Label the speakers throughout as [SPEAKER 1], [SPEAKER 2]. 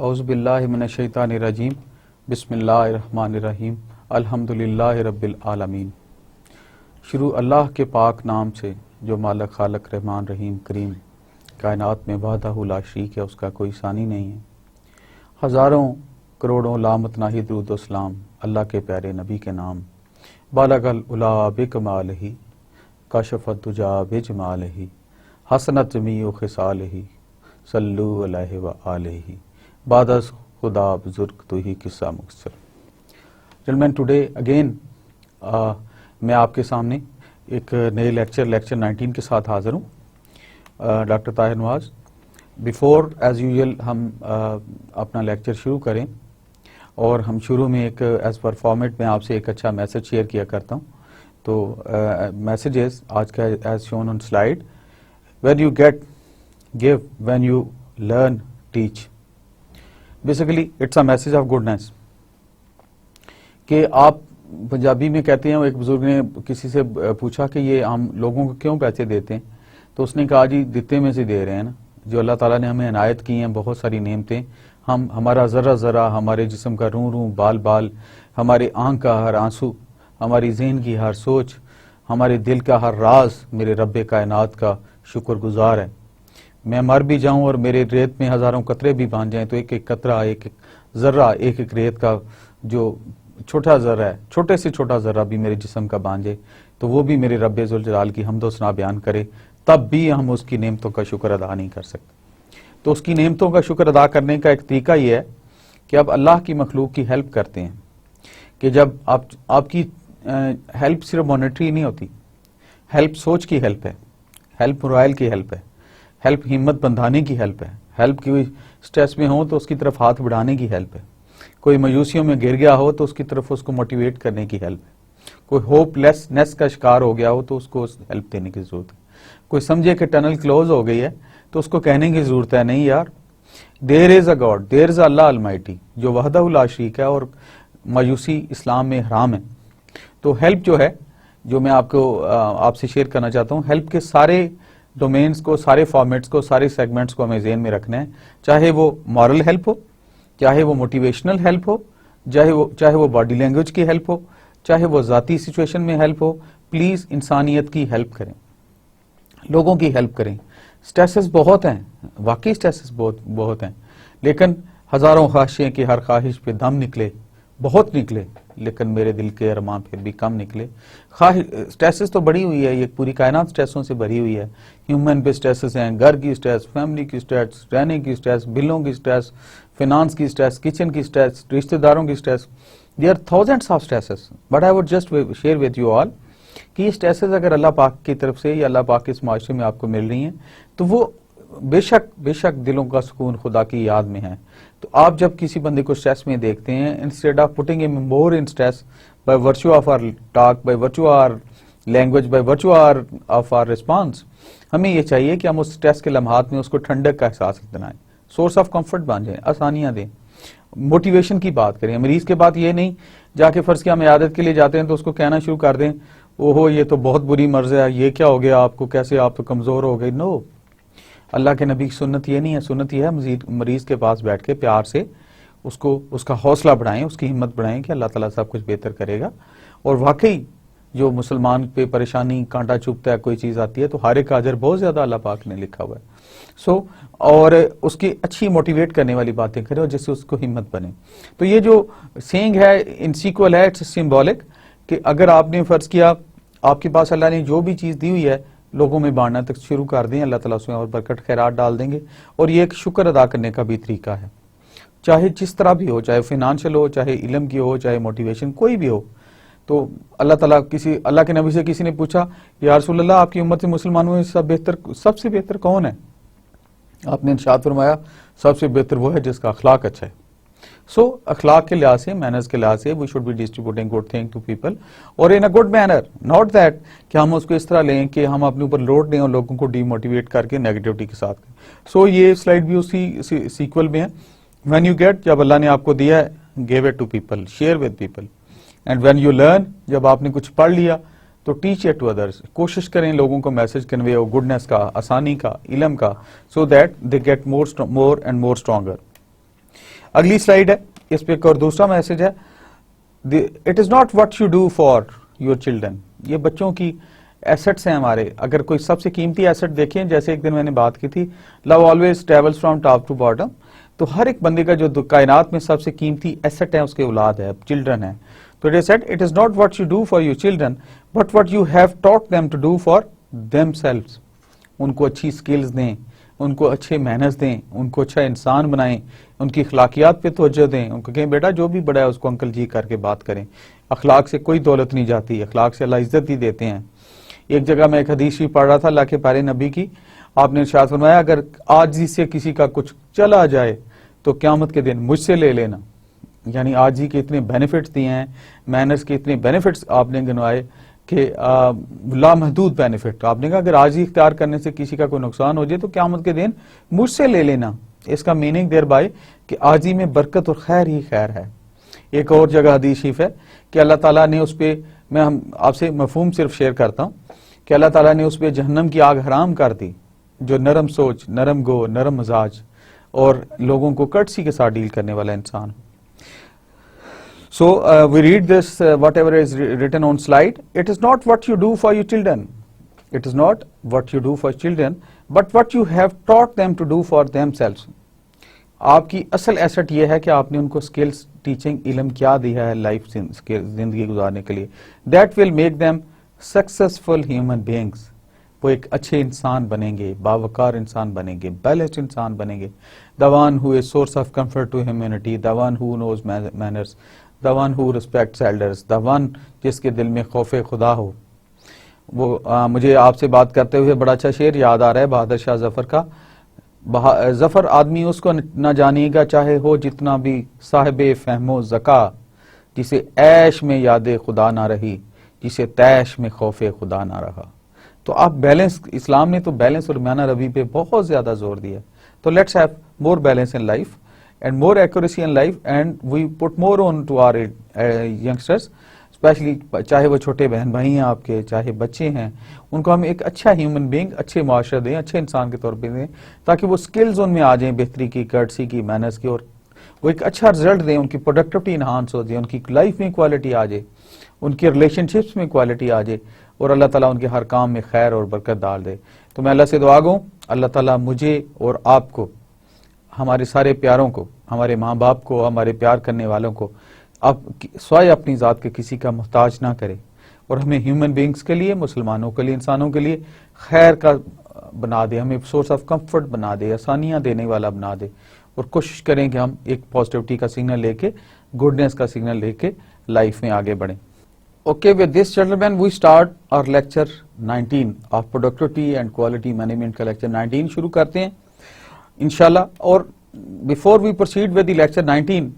[SPEAKER 1] औज़ुबिल्लाहि मिनश्शैतानिर्रजीम बिस्मिल्लाहिर्रहमानिर्रहीम अल्हम्दुलिल्लाहि रब्बिल आलमीन। शुरू अल्लाह के पाक नाम से जो मालिक खालिक रहमान रहीम करीम, कायनात में वाहदहू ला शरीक है, उसका कोई सानी नहीं है। हज़ारों करोड़ों लामतनाही दुरूद व सलाम अल्लाह के प्यारे नबी के नाम। बालगल उला बिकमालिही काशफत दुजा बिजमालिही हसनत जमीउ खिसालिही सल्लु अलैहि व आलिही बादस खुदा बुजुर्ग तो ही किस्सा मुख्तसर। जेंटलमैन, टुडे अगेन मैं आपके सामने एक नए लेक्चर 19 के साथ हाजिर हूँ। Doctor Tahir Nawaz. Before as usual हम अपना लेक्चर शुरू करें, और हम शुरू में एक एज पर फॉर्मेट में आपसे एक अच्छा मैसेज शेयर किया करता हूँ। तो मैसेजेस आज का as shown on slide. When you get give, when you learn teach, basically it's a message of goodness. कि आप पंजाबी में कहते हैं, एक बुजुर्ग ने किसी से पूछा कि ये हम लोगों को क्यों पैसे देते हैं, तो उसने कहा जी दिते में से दे रहे हैं ना, जो अल्लाह ताला ने हमें इनायत की हैं बहुत सारी नेमतें। हम हमारा ज़रा ज़रा, हमारे जिस्म का रूं रूं, बाल बाल, हमारे आंख का हर आंसू, हमारी ज़हन की हर सोच, हमारे दिल का हर राज मेरे रब्बे कायनात का शुक्रगुजार है। मैं मर भी जाऊं और मेरे रेत में हजारों कतरे भी बांध जाएं, तो एक एक कतरा, एक एक जर्रा, एक एक रेत का जो छोटा जर्रा है, छोटे से छोटा जर्रा भी मेरे जिस्म का बांध जाए, तो वो भी मेरे रब्बे ज़ुल जलाल की हमदो सना बयान करे, तब भी हम उसकी नेमतों का शुक्र अदा नहीं कर सकते। तो उसकी नेमतों का शुक्र अदा करने का एक तरीका ये है कि आप अल्लाह की मखलूक की हेल्प करते हैं। कि जब आपकी हेल्प सिर्फ मॉनेटरी नहीं होती, हेल्प सोच की हेल्प है, हेल्प मोराइल की हेल्प है, हेल्प हिम्मत बंधाने की हेल्प है, हेल्प की स्ट्रेस में हो तो उसकी तरफ हाथ बढ़ाने की हेल्प है, कोई मायूसियों में गिर गया हो तो उसकी तरफ उसको मोटिवेट करने की हेल्प है, कोई होपलेसनेस का शिकार हो गया हो तो उसको हेल्प देने की जरूरत है, कोई समझे कि टनल क्लोज हो गई है तो उसको कहने की जरूरत है नहीं यार, there is a God, there is Allah almighty जो वहदहू ला शरीक है, और मायूसी इस्लाम में हराम है। तो हेल्प जो है, जो मैं आपसे शेयर करना चाहता हूँ, हेल्प के सारे डोमेन्स को, सारे फॉर्मेट्स को, सारे सेगमेंट्स को हमें ज़हन में रखना है। चाहे वो मॉरल हेल्प हो, चाहे वो मोटिवेशनल हेल्प हो, चाहे वो बॉडी लैंग्वेज की हेल्प हो, चाहे वो ज़ाती सिचुएशन में हेल्प हो, प्लीज़ इंसानियत की हेल्प करें, लोगों की हेल्प करें। स्ट्रेसेस बहुत हैं, वाकई स्ट्रेसेस बहुत हैं, लेकिन हज़ारों ख्वाहिशें कि हर ख्वाहिश पे दम निकले, बहुत निकले, लेकिन मेरे दिल के अरमान फिर भी कम निकले। स्ट्रेसेस तो बढ़ी हुई है, ये पूरी कायनात स्ट्रेसों से भरी हुई है। ह्यूमन पे स्ट्रेसेस हैं, घर की स्ट्रेस, फैमिली की स्ट्रेस, रहने की स्ट्रेस, बिलों की स्ट्रेस, फाइनेंस की स्ट्रेस, किचन की स्ट्रेस, रिश्तेदारों की stress. There are thousands of stresses, but I would just share with you all कि ये स्ट्रेसेस अगर अल्लाह पाक की तरफ से या अल्लाह पाक के इस माशरे में आपको मिल रही हैं, तो वो बेशक दिलों का सुकून खुदा की याद में है। तो आप जब किसी बंदे को स्ट्रेस में देखते हैं, instead of putting him more in stress by virtue of our talk, by virtue our language, by virtue of our response, हमें ये चाहिए कि हम उस स्ट्रेस के लम्हात में उसको ठंडक का एहसास दिलाएं, सोर्स ऑफ कंफर्ट बन जाए, आसानियां दें, मोटिवेशन की बात करें। मरीज के बाद ये नहीं जाके फर्ज किया हम इयादत के लिए जाते हैं तो उसको कहना शुरू कर दें, ओहो ये तो बहुत बुरी मर्ज है, ये क्या हो गया आपको, कैसे आप तो कमजोर हो गए। नो, अल्लाह के नबी की सुन्नत ये नहीं है। सुन्नत ये है मरीज के पास बैठ के प्यार से उसको उसका हौसला बढ़ाएं, उसकी हिम्मत बढ़ाएं कि अल्लाह ताला सब कुछ बेहतर करेगा। और वाकई जो मुसलमान पे परेशानी कांटा चुभता है, कोई चीज आती है, तो हर एक अजर बहुत ज्यादा अल्लाह पाक ने लिखा हुआ है। और उसकी अच्छी मोटिवेट करने वाली बातें करें और जिससे उसको हिम्मत बने। तो ये जो सेइंग है इन सीक्वल है, इट्स सिंबॉलिक, कि अगर आपने फर्ज किया आपके पास अल्लाह ने जो भी चीज दी हुई है लोगों में बांटना तक शुरू कर दें, अल्लाह ताला उसमें और बरकत खैरात डाल देंगे। और ये एक शुक्र अदा करने का भी तरीका है, चाहे जिस तरह भी हो, चाहे फाइनेंशियल हो, चाहे इल्म की हो, चाहे मोटिवेशन कोई भी हो। तो अल्लाह ताला अल्लाह के नबी से किसी ने पूछा, या रसूलल्लाह आपकी उम्मत से मुसलमानों में सबसे बेहतर कौन है? आपने इरशाद फरमाया सबसे बेहतर वो है जिसका अखलाक अच्छा है। सो अखलाक के लिहाज से, मैनर्स के लिहाज से, we should be distributing good thing to people और in a good manner, not that कि हम उसको इस तरह लें कि हम अपने ऊपर लोड दें और लोगों को डीमोटिवेट करके नेगेटिविटी के साथ। सो ये स्लाइड भी उसी सीक्वल में है। व्हेन यू गेट, जब अल्लाह ने आपको दिया है, give it to people, share with people. And when you learn, जब आपने कुछ पढ़ लिया तो टीच इट टू अदर्स, कोशिश करें लोगों को मैसेज कन्वे हो गुडनेस का, आसानी का, इल्म का, so that they get more and more stronger. अगली स्लाइड है, इस पे एक और दूसरा मैसेज है, it is not what you do for your children. ये बच्चों की एसेट्स हैं हमारे। अगर कोई सबसे कीमती एसेट देखें, जैसे एक दिन मैंने बात की थी, love always travels from top to bottom, तो हर एक बंदे का जो कायनात में सबसे कीमती एसेट है उसके औलाद है, चिल्ड्रन है। तो it is said it is not what you do for your children but what you have taught them to do for themselves. उनको अच्छी स्किल्स दें, उनको अच्छे मैनर्स दें, उनको अच्छा इंसान बनाएं, उनकी अखलाकियात पे तवज्जो दें, उनको कहें बेटा जो भी बड़ा है उसको अंकल जी करके बात करें। अखलाक से कोई दौलत नहीं जाती, अखलाक से अल्लाह इज्जत ही देते हैं। एक जगह मैं एक हदीस भी पढ़ रहा था अल्लाह के प्यारे नबी की, आपने इरशाद फरमाया अगर आजी से किसी का कुछ चला जाए तो क़यामत के दिन मुझसे ले लेना। यानी आजी के इतने बेनिफिट्स दिए हैं, मैनर्स के इतने बेनिफिट्स आपने गिनवाए कि लामहदूद बेनिफिट। आपने कहा अगर आजी इख्तियार करने से किसी का कोई नुकसान हो जाए तो क़यामत के दिन मुझसे ले लेना। इसका मीनिंग देयर बाय कि आजी में बरकत और खैर ही खैर है। एक और जगह हदीस शरीफ है कि अल्लाह ताला ने उस पे, मैं हम आपसे मफहूम सिर्फ शेयर करता हूँ कि अल्लाह ताला ने उस पे जहन्नम की आग हराम कर दी, जो नरम सोच, नरम गो, नरम मिजाज और लोगों को कर्टसी के साथ डील करने वाला इंसान। So we read this whatever is written on slide. It is not what you do for your children. It is not what you do for children, but what you have taught them to do for themselves. आपकी असल asset ये है कि आपने उनको skills, teaching, इल्म क्या दिया है लाइफ जिंदगी गुजारने के लिए। That will make them successful human beings. वो एक अच्छे इंसान बनेंगे, बावकार इंसान बनेंगे, बैलेंस्ड इंसान बनेंगे। The one who is source of comfort to humanity, the one who knows manners, the one who respects elders, the one जिसके दिल में खौफ खुदा हो। वो मुझे आपसे बात करते हुए बड़ा अच्छा शेर याद आ रहा है बहादुर शाह जफर का। जफर आदमी उसको न जानिएगा चाहे हो जितना भी साहिबे फहमो ज़का, जिसे ऐश में याद खुदा ना रही, जिसे तैश में खौफ खुदा ना रहा। तो आप बैलेंस, इस्लाम ने तो बैलेंस और माना रवि पे बहुत ज्यादा जोर दिया। तो let's have more balance in life and more accuracy in life and we put more on to our youngsters, specially चाहे वो छोटे बहन भाई हैं आपके, चाहे बच्चे हैं, उनको हम एक अच्छा ह्यूमन बीइंग, अच्छे मुआशरा दें, अच्छे इंसान के तौर पर दें, ताकि वो स्किल्स उनमें आ जाएं, बेहतरी की, कर्टसी की, मैनर्स की, और वो एक अच्छा रिजल्ट दें, उनकी प्रोडक्टिविटी इन्हांस हो जाए, उनकी लाइफ में क्वालिटी आ जाए, उनके रिलेशनशिप्स में क्वालिटी आ जाए, और अल्लाह ताला उनके हर काम में खैर और बरकत डाल दे। तो मैं अल्लाह से दुआ गूं, अल्लाह ताला मुझे और आपको, हमारे सारे प्यारों को, हमारे माँ बाप को, हमारे प्यार करने वालों को अब स्वयं अपनी ज़ात के किसी का मोहताज ना करे, और हमें ह्यूमन बीइंग्स के लिए, मुसलमानों के लिए, इंसानों के लिए खैर का बना दे, हमें सोर्स ऑफ कंफर्ट बना दे, आसानियाँ देने वाला बना दे, और कोशिश करें कि हम एक पॉजिटिविटी का सिग्नल लेके, गुडनेस का सिग्नल लेके लाइफ में आगे बढ़ें। Okay, with this gentlemen we start our lecture 19 of productivity and quality management का lecture 19 शुरू करते हैं इंशाल्लाह। और before we proceed with the lecture 19,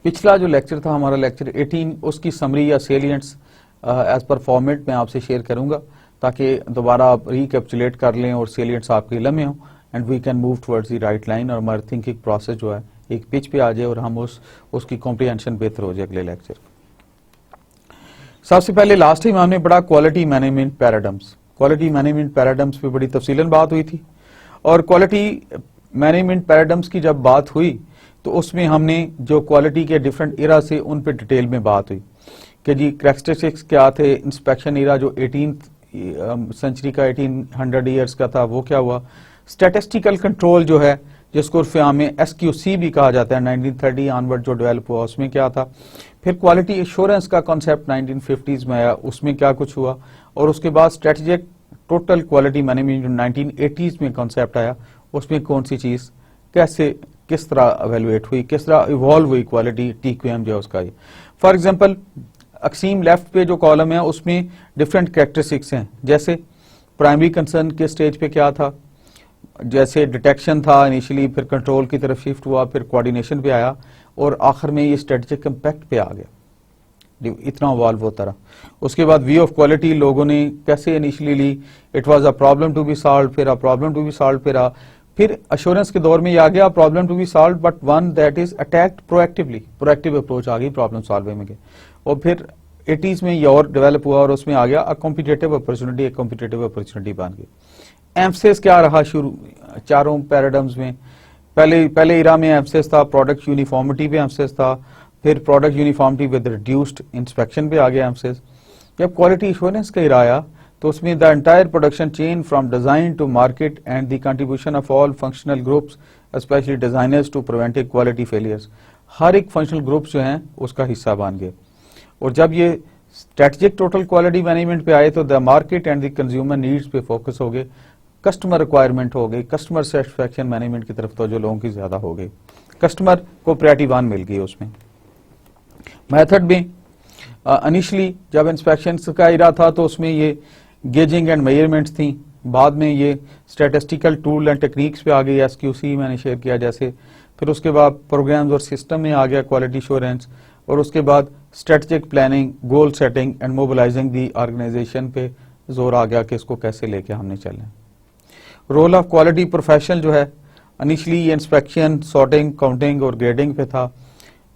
[SPEAKER 1] पिछला जो lecture था हमारा lecture 18, उसकी summary या salients as per format मैं आपसे शेयर करूंगा, ताकि दोबारा आप recapitulate कर लें और salients आपके इल्म में हो, and we can move towards the right line, और हमारा thinking process जो है एक pitch पे आ जाए और हम उसकी comprehension बेहतर हो जाए अगले lecture। सबसे पहले लास्ट टाइम हमने पढ़ा quality management paradigms. Quality management paradigms पे बड़ी तफसीलन बात हुई थी, और क्वालिटी मैनेजमेंट पैराडाइम्स की जब बात हुई तो उसमें हमने जो क्वालिटी के डिफरेंट इरा से उन पे डिटेल में बात हुई कि जी कैरेक्टरिस्टिक्स क्या थे। इंस्पेक्शन इरा जो 18th सेंचुरी का 1800 ईयर्स का था वो क्या हुआ। स्टैटिस्टिकल कंट्रोल जो है, जिसको उर्फ आम में SQC भी कहा जाता है, 1930 ऑनवर्ड जो डेवलप हुआ उसमें क्या था। फिर क्वालिटी एश्योरेंस का कॉन्सेप्ट 1950s में आया, उसमें क्या कुछ हुआ। और उसके बाद स्ट्रेटेजिक टोटल क्वालिटी मैनेजमेंट जो 1980s में कॉन्सेप्ट आया, उसमें कौन सी चीज कैसे किस तरह एवेलुएट हुई, किस तरह इवॉल्व हुई क्वालिटी TQM जो है उसका। फॉर एग्जाम्पल अक्सीम लेफ्ट पे जो कॉलम है उसमें डिफरेंट कैरेक्टरिस्टिक्स हैं, जैसे प्राइमरी कंसर्न के स्टेज पे क्या था, जैसे डिटेक्शन था इनिशियली, फिर कंट्रोल की तरफ शिफ्ट हुआ, फिर कोऑर्डिनेशन पे आया, और आखिर में ये स्ट्रेटेजिक इम्पैक्ट पे आ गया। इतना इवॉल्व होता रहा। उसके बाद व्यू ऑफ क्वालिटी लोगों ने कैसे इनिशियली ली, it was a problem to be solve, फिर a problem to be solve, फिर अश्योरेंस के दौर में ये आ गया problem to be solve but one that is attacked proactively, proactive approach आ गई प्रॉब्लम सॉल्विंग में। और फिर 80s में ये और डेवलप हुआ और उसमें आ गया अ कॉम्पिटिटिव अपॉर्चुनिटी, एक कॉम्पिटिटिव अपॉर्चुनिटी बन गई। एम्फसिस क्या रहा शुरू चारों पैराडाइम्स में पहले इरा में एम्फेसिस था प्रोडक्ट यूनिफॉर्मिटी पे एम्फेसिस था, फिर product uniformity with reduced inspection पे आ गया एम्फेसिस। जब क्वालिटी एश्योरेंस का इरा आया तो उसमें the entire production chain from design to market and the contribution of all functional groups specially designers to preventive quality failures, हर एक फंक्शनल ग्रुप्स जो हैं उसका हिस्सा बन गए। और जब ये स्ट्रेटेजिक टोटल क्वालिटी मैनेजमेंट पे आए तो the market and the consumer needs पे फोकस हो गए, कस्टमर रिक्वायरमेंट हो गई, कस्टमर सेटिस्फैक्शन मैनेजमेंट की तरफ तो जो लोगों की ज्यादा हो गई, कस्टमर को प्रायोरिटी 1 मिल गई। उसमें मेथड में इनिशियली जब इंस्पेक्शन का इरा था तो उसमें ये गेजिंग एंड मेजरमेंट्स थी, बाद में ये स्टैटिस्टिकल टूल एंड टेक्निक्स पे आ गई, एसक्यूसी मैंने शेयर किया जैसे, फिर उसके बाद प्रोग्राम्स और सिस्टम में आ गया क्वालिटी एश्योरेंस, और उसके बाद strategic planning, goal setting and mobilising the organisation पे जोर आ गया कि इसको कैसे लेके हमने चलना है। रोल ऑफ क्वालिटी प्रोफेशनल जो है इनिशियली ये इंस्पेक्शन, सॉर्टिंग, काउंटिंग और ग्रेडिंग पे था,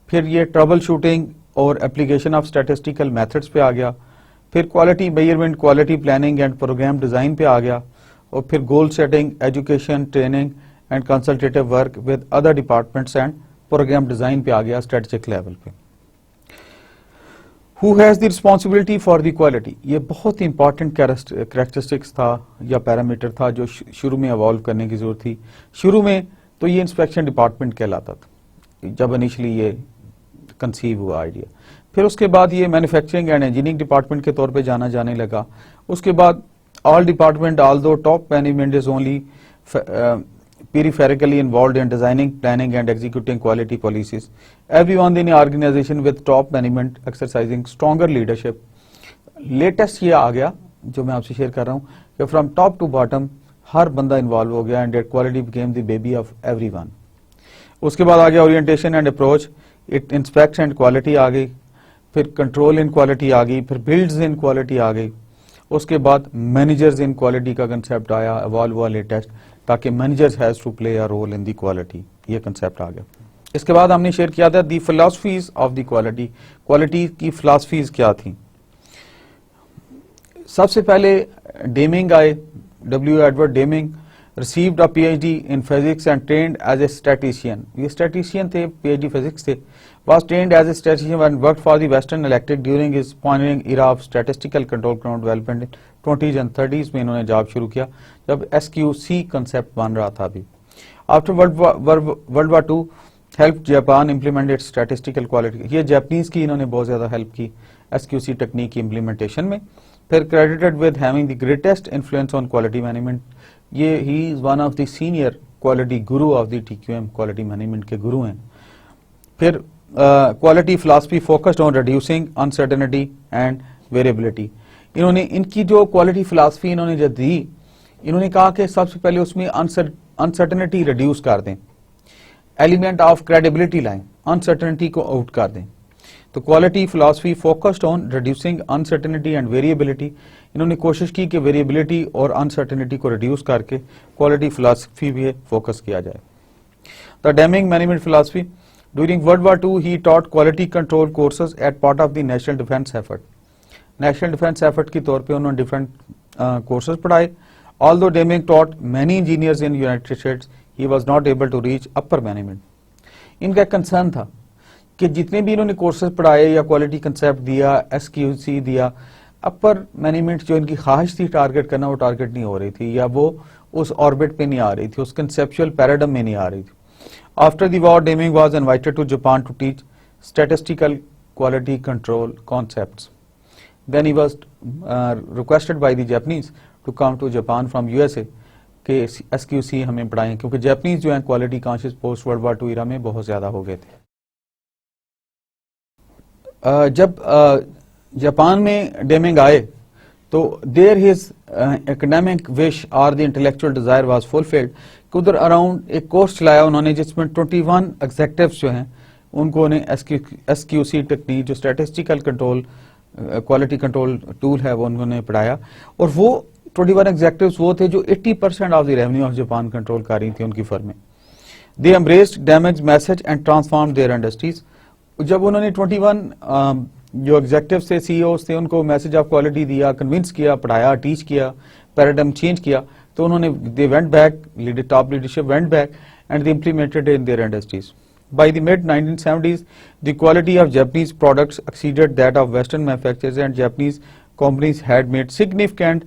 [SPEAKER 1] फिर ये ट्रबल शूटिंग और एप्लीकेशन ऑफ स्टैटिस्टिकल मेथड्स पे आ गया, फिर quality measurement, quality planning and programme design पे आ गया, और फिर goal setting, education, training and consultative work with other departments and programme design पे आ गया स्ट्रेटेजिक लेवल पे। Who has the responsibility for the quality, ये बहुत ही इंपॉर्टेंट कैरेक्टरिस्टिक्स था या पैरामीटर था जो शुरू में इवॉल्व करने की जरूरत थी। शुरू में तो ये इंस्पेक्शन डिपार्टमेंट कहलाता था जब इनिशियली ये कंसीव हुआ आइडिया, फिर उसके बाद ये मैन्युफैक्चरिंग एंड इंजीनियरिंग डिपार्टमेंट के तौर पे जाने लगा। उसके बाद all department although top management is only peripherally involved in designing, planning and executing quality policies. Everyone in the organization with top management exercising stronger leadership. Latest ये आ गया जो मैं आपसे शेयर कर रहा हूँ कि from top to bottom हर बंदा इन्वॉल्व हो गया and that quality became the baby of everyone. उसके बाद आ गया orientation and approach, it inspects and quality आ गई, फिर control in quality आ गई, फिर builds in quality आ गई, उसके बाद managers in quality का concept आया, evolve हुआ latest, ताकि managers has to play a role in the quality, ये कंसेप्ट आ गया। इसके बाद हमने शेयर किया था the philosophies of the quality, quality की फिलॉसफीज क्या थी। सबसे पहले डेमिंग आए, W Edward Deming received a PhD in physics and trained as a statistician, ये स्टैटिस्टिशियन थे, पीएचडी फिजिक्स थे, was trained as a statistician and worked for the Western Electric during his pioneering era of statistical control development 20s and 30s में इन्होंने job शुरू किया जब SQC concept बन रहा था अभी। After world War II help Japan implement it's statistical quality, ये जापानीज की इन्होंने बहुत ज्यादा हेल्प की एसक्यूसी टेक्निक की इम्प्लीमेंटेशन में। फिर credited with having the greatest influence on quality management, ये ही is one of the senior quality guru of the TQM, quality management के गुरु हैं। फिर quality philosophy focused on reducing uncertainty and variability, इन्होंने इनकी जो क्वालिटी फिलॉसफी इन्होंने जो दी, इन्होंने कहा कि सबसे पहले उसमें अनसर्टेनिटी रिड्यूस कर दें, एलिमेंट ऑफ क्रेडिबिलिटी लाएं, अनसर्टेनिटी को आउट कर दें। तो quality philosophy focused on reducing uncertainty and variability, इन्होंने कोशिश की कि वेरिएबिलिटी और अनसर्टेनिटी को रिड्यूस करके क्वालिटी फिलॉसफी भी फोकस किया जाए। The Deming management philosophy, during World War II he taught quality control courses at part of the national defence effort, national defence effort के तौर पे उन्होंने डिफरेंट कोर्सेज पढ़ाए। Although Deming taught many engineers in United States, he was not able to reach upper management. इनका concern था कि जितने भी इन्होंने कोर्सेज पढ़ाए या क्वालिटी कंसेप्ट दिया, एसक्यूसी दिया, अपर मैनेजमेंट जो इनकी ख्वाहिश थी टारगेट करना वो टारगेट नहीं हो रही थी, या वो उस ऑर्बिट पे नहीं आ रही थी, उस कंसेप्चुअल पैराडाइम में नहीं आ रही थी। After the war Deming was invited to Japan to teach statistical quality control concepts. Then he was requested by the Japanese to come to Japan from USA कि SQC हमें पढ़ाएं, क्योंकि जापानीज जो हैं quality conscious post world War II इरा में बहुत ज्यादा हो गए थे। जब जापान में डेमिंग आए तो देयर हिज एकेडमिक विश और the intellectual desire was fulfilled, उधर अराउंड एक कोर्स चलाया उन्होंने जिसमें 21 एग्जेक्टिव्स जो हैं उनको उन्हें SQC टेक्निक जो statistical control quality control tool है वो उन्होंने पढ़ाया, और वो 21 एग्जेक्टिव्स वो थे जो 80% of the revenue of Japan control कर रही थी उनकी फर्में। They embraced Deming's message and transform their industries. जब उन्होंने 21 जो एग्जेक्टिव्स थे, CEOs थे, उनको मैसेज ऑफ क्वालिटी दिया, कन्विंस किया, पढ़ाया, टीच किया, पैराडाइम चेंज किया, तो उन्होंने they went back, top leadership went back and they implemented in their industries. By the mid-1970s, the quality of Japanese products exceeded that of Western manufacturers, and Japanese companies had made significant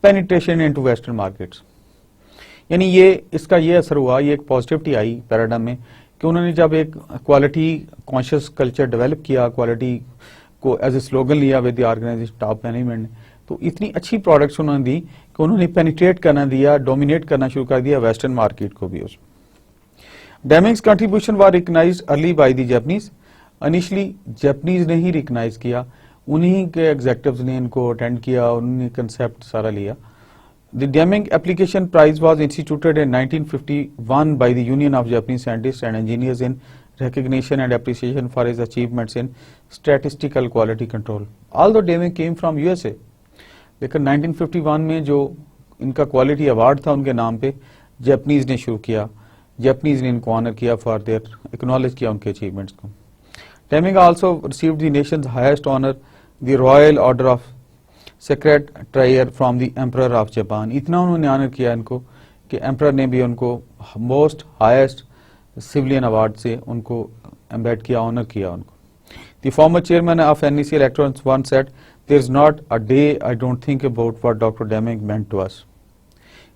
[SPEAKER 1] penetration into Western markets. यानी ये इसका ये असर हुआ, ये एक positivity आई paradigm में कि उन्होंने जब एक क्वालिटी कॉन्शियस कल्चर डेवलप किया, क्वालिटी को एज ए स्लोगन लिया with the organisation top management ने, तो इतनी अच्छी प्रोडक्ट्स उन्होंने दी कि उन्होंने पेनिट्रेट करना दिया, डोमिनेट करना शुरू कर दिया वेस्टर्न मार्केट को भी उसमें. Deming's contribution was recognized early by the Japanese. Initially Japanese ने ही रिकग्नाइज किया, उन्हीं के एग्जेक्टिव्स ने इनको अटेंड किया, उन्होंने कंसेप्ट सारा लिया. The Deming Application Prize was instituted in 1951 by the Union of Japanese Scientists and Engineers in recognition and appreciation for his achievements in statistical quality control. Although Deming came from USA, लेकिन 1951 में जो इनका quality award था उनके नाम पे Japanese ने शुरू किया, जापानीज ने इनको ऑनर किया फॉर देयर, एक्नॉलेज किया उनके अचीवमेंट्स को. Deming also received the nation's highest honor, the Royal Order of Sacred Trier from the Emperor of Japan. इतना उन्होंने ऑनर किया इनको कि एम्परर ने भी उनको मोस्ट हाईएस्ट सिविलियन अवार्ड से उनको एम्बेड किया, ऑनर किया उनको. The former chairman of NEC Electronics once said, "There is not a day I don't think about what Dr. Deming meant to us."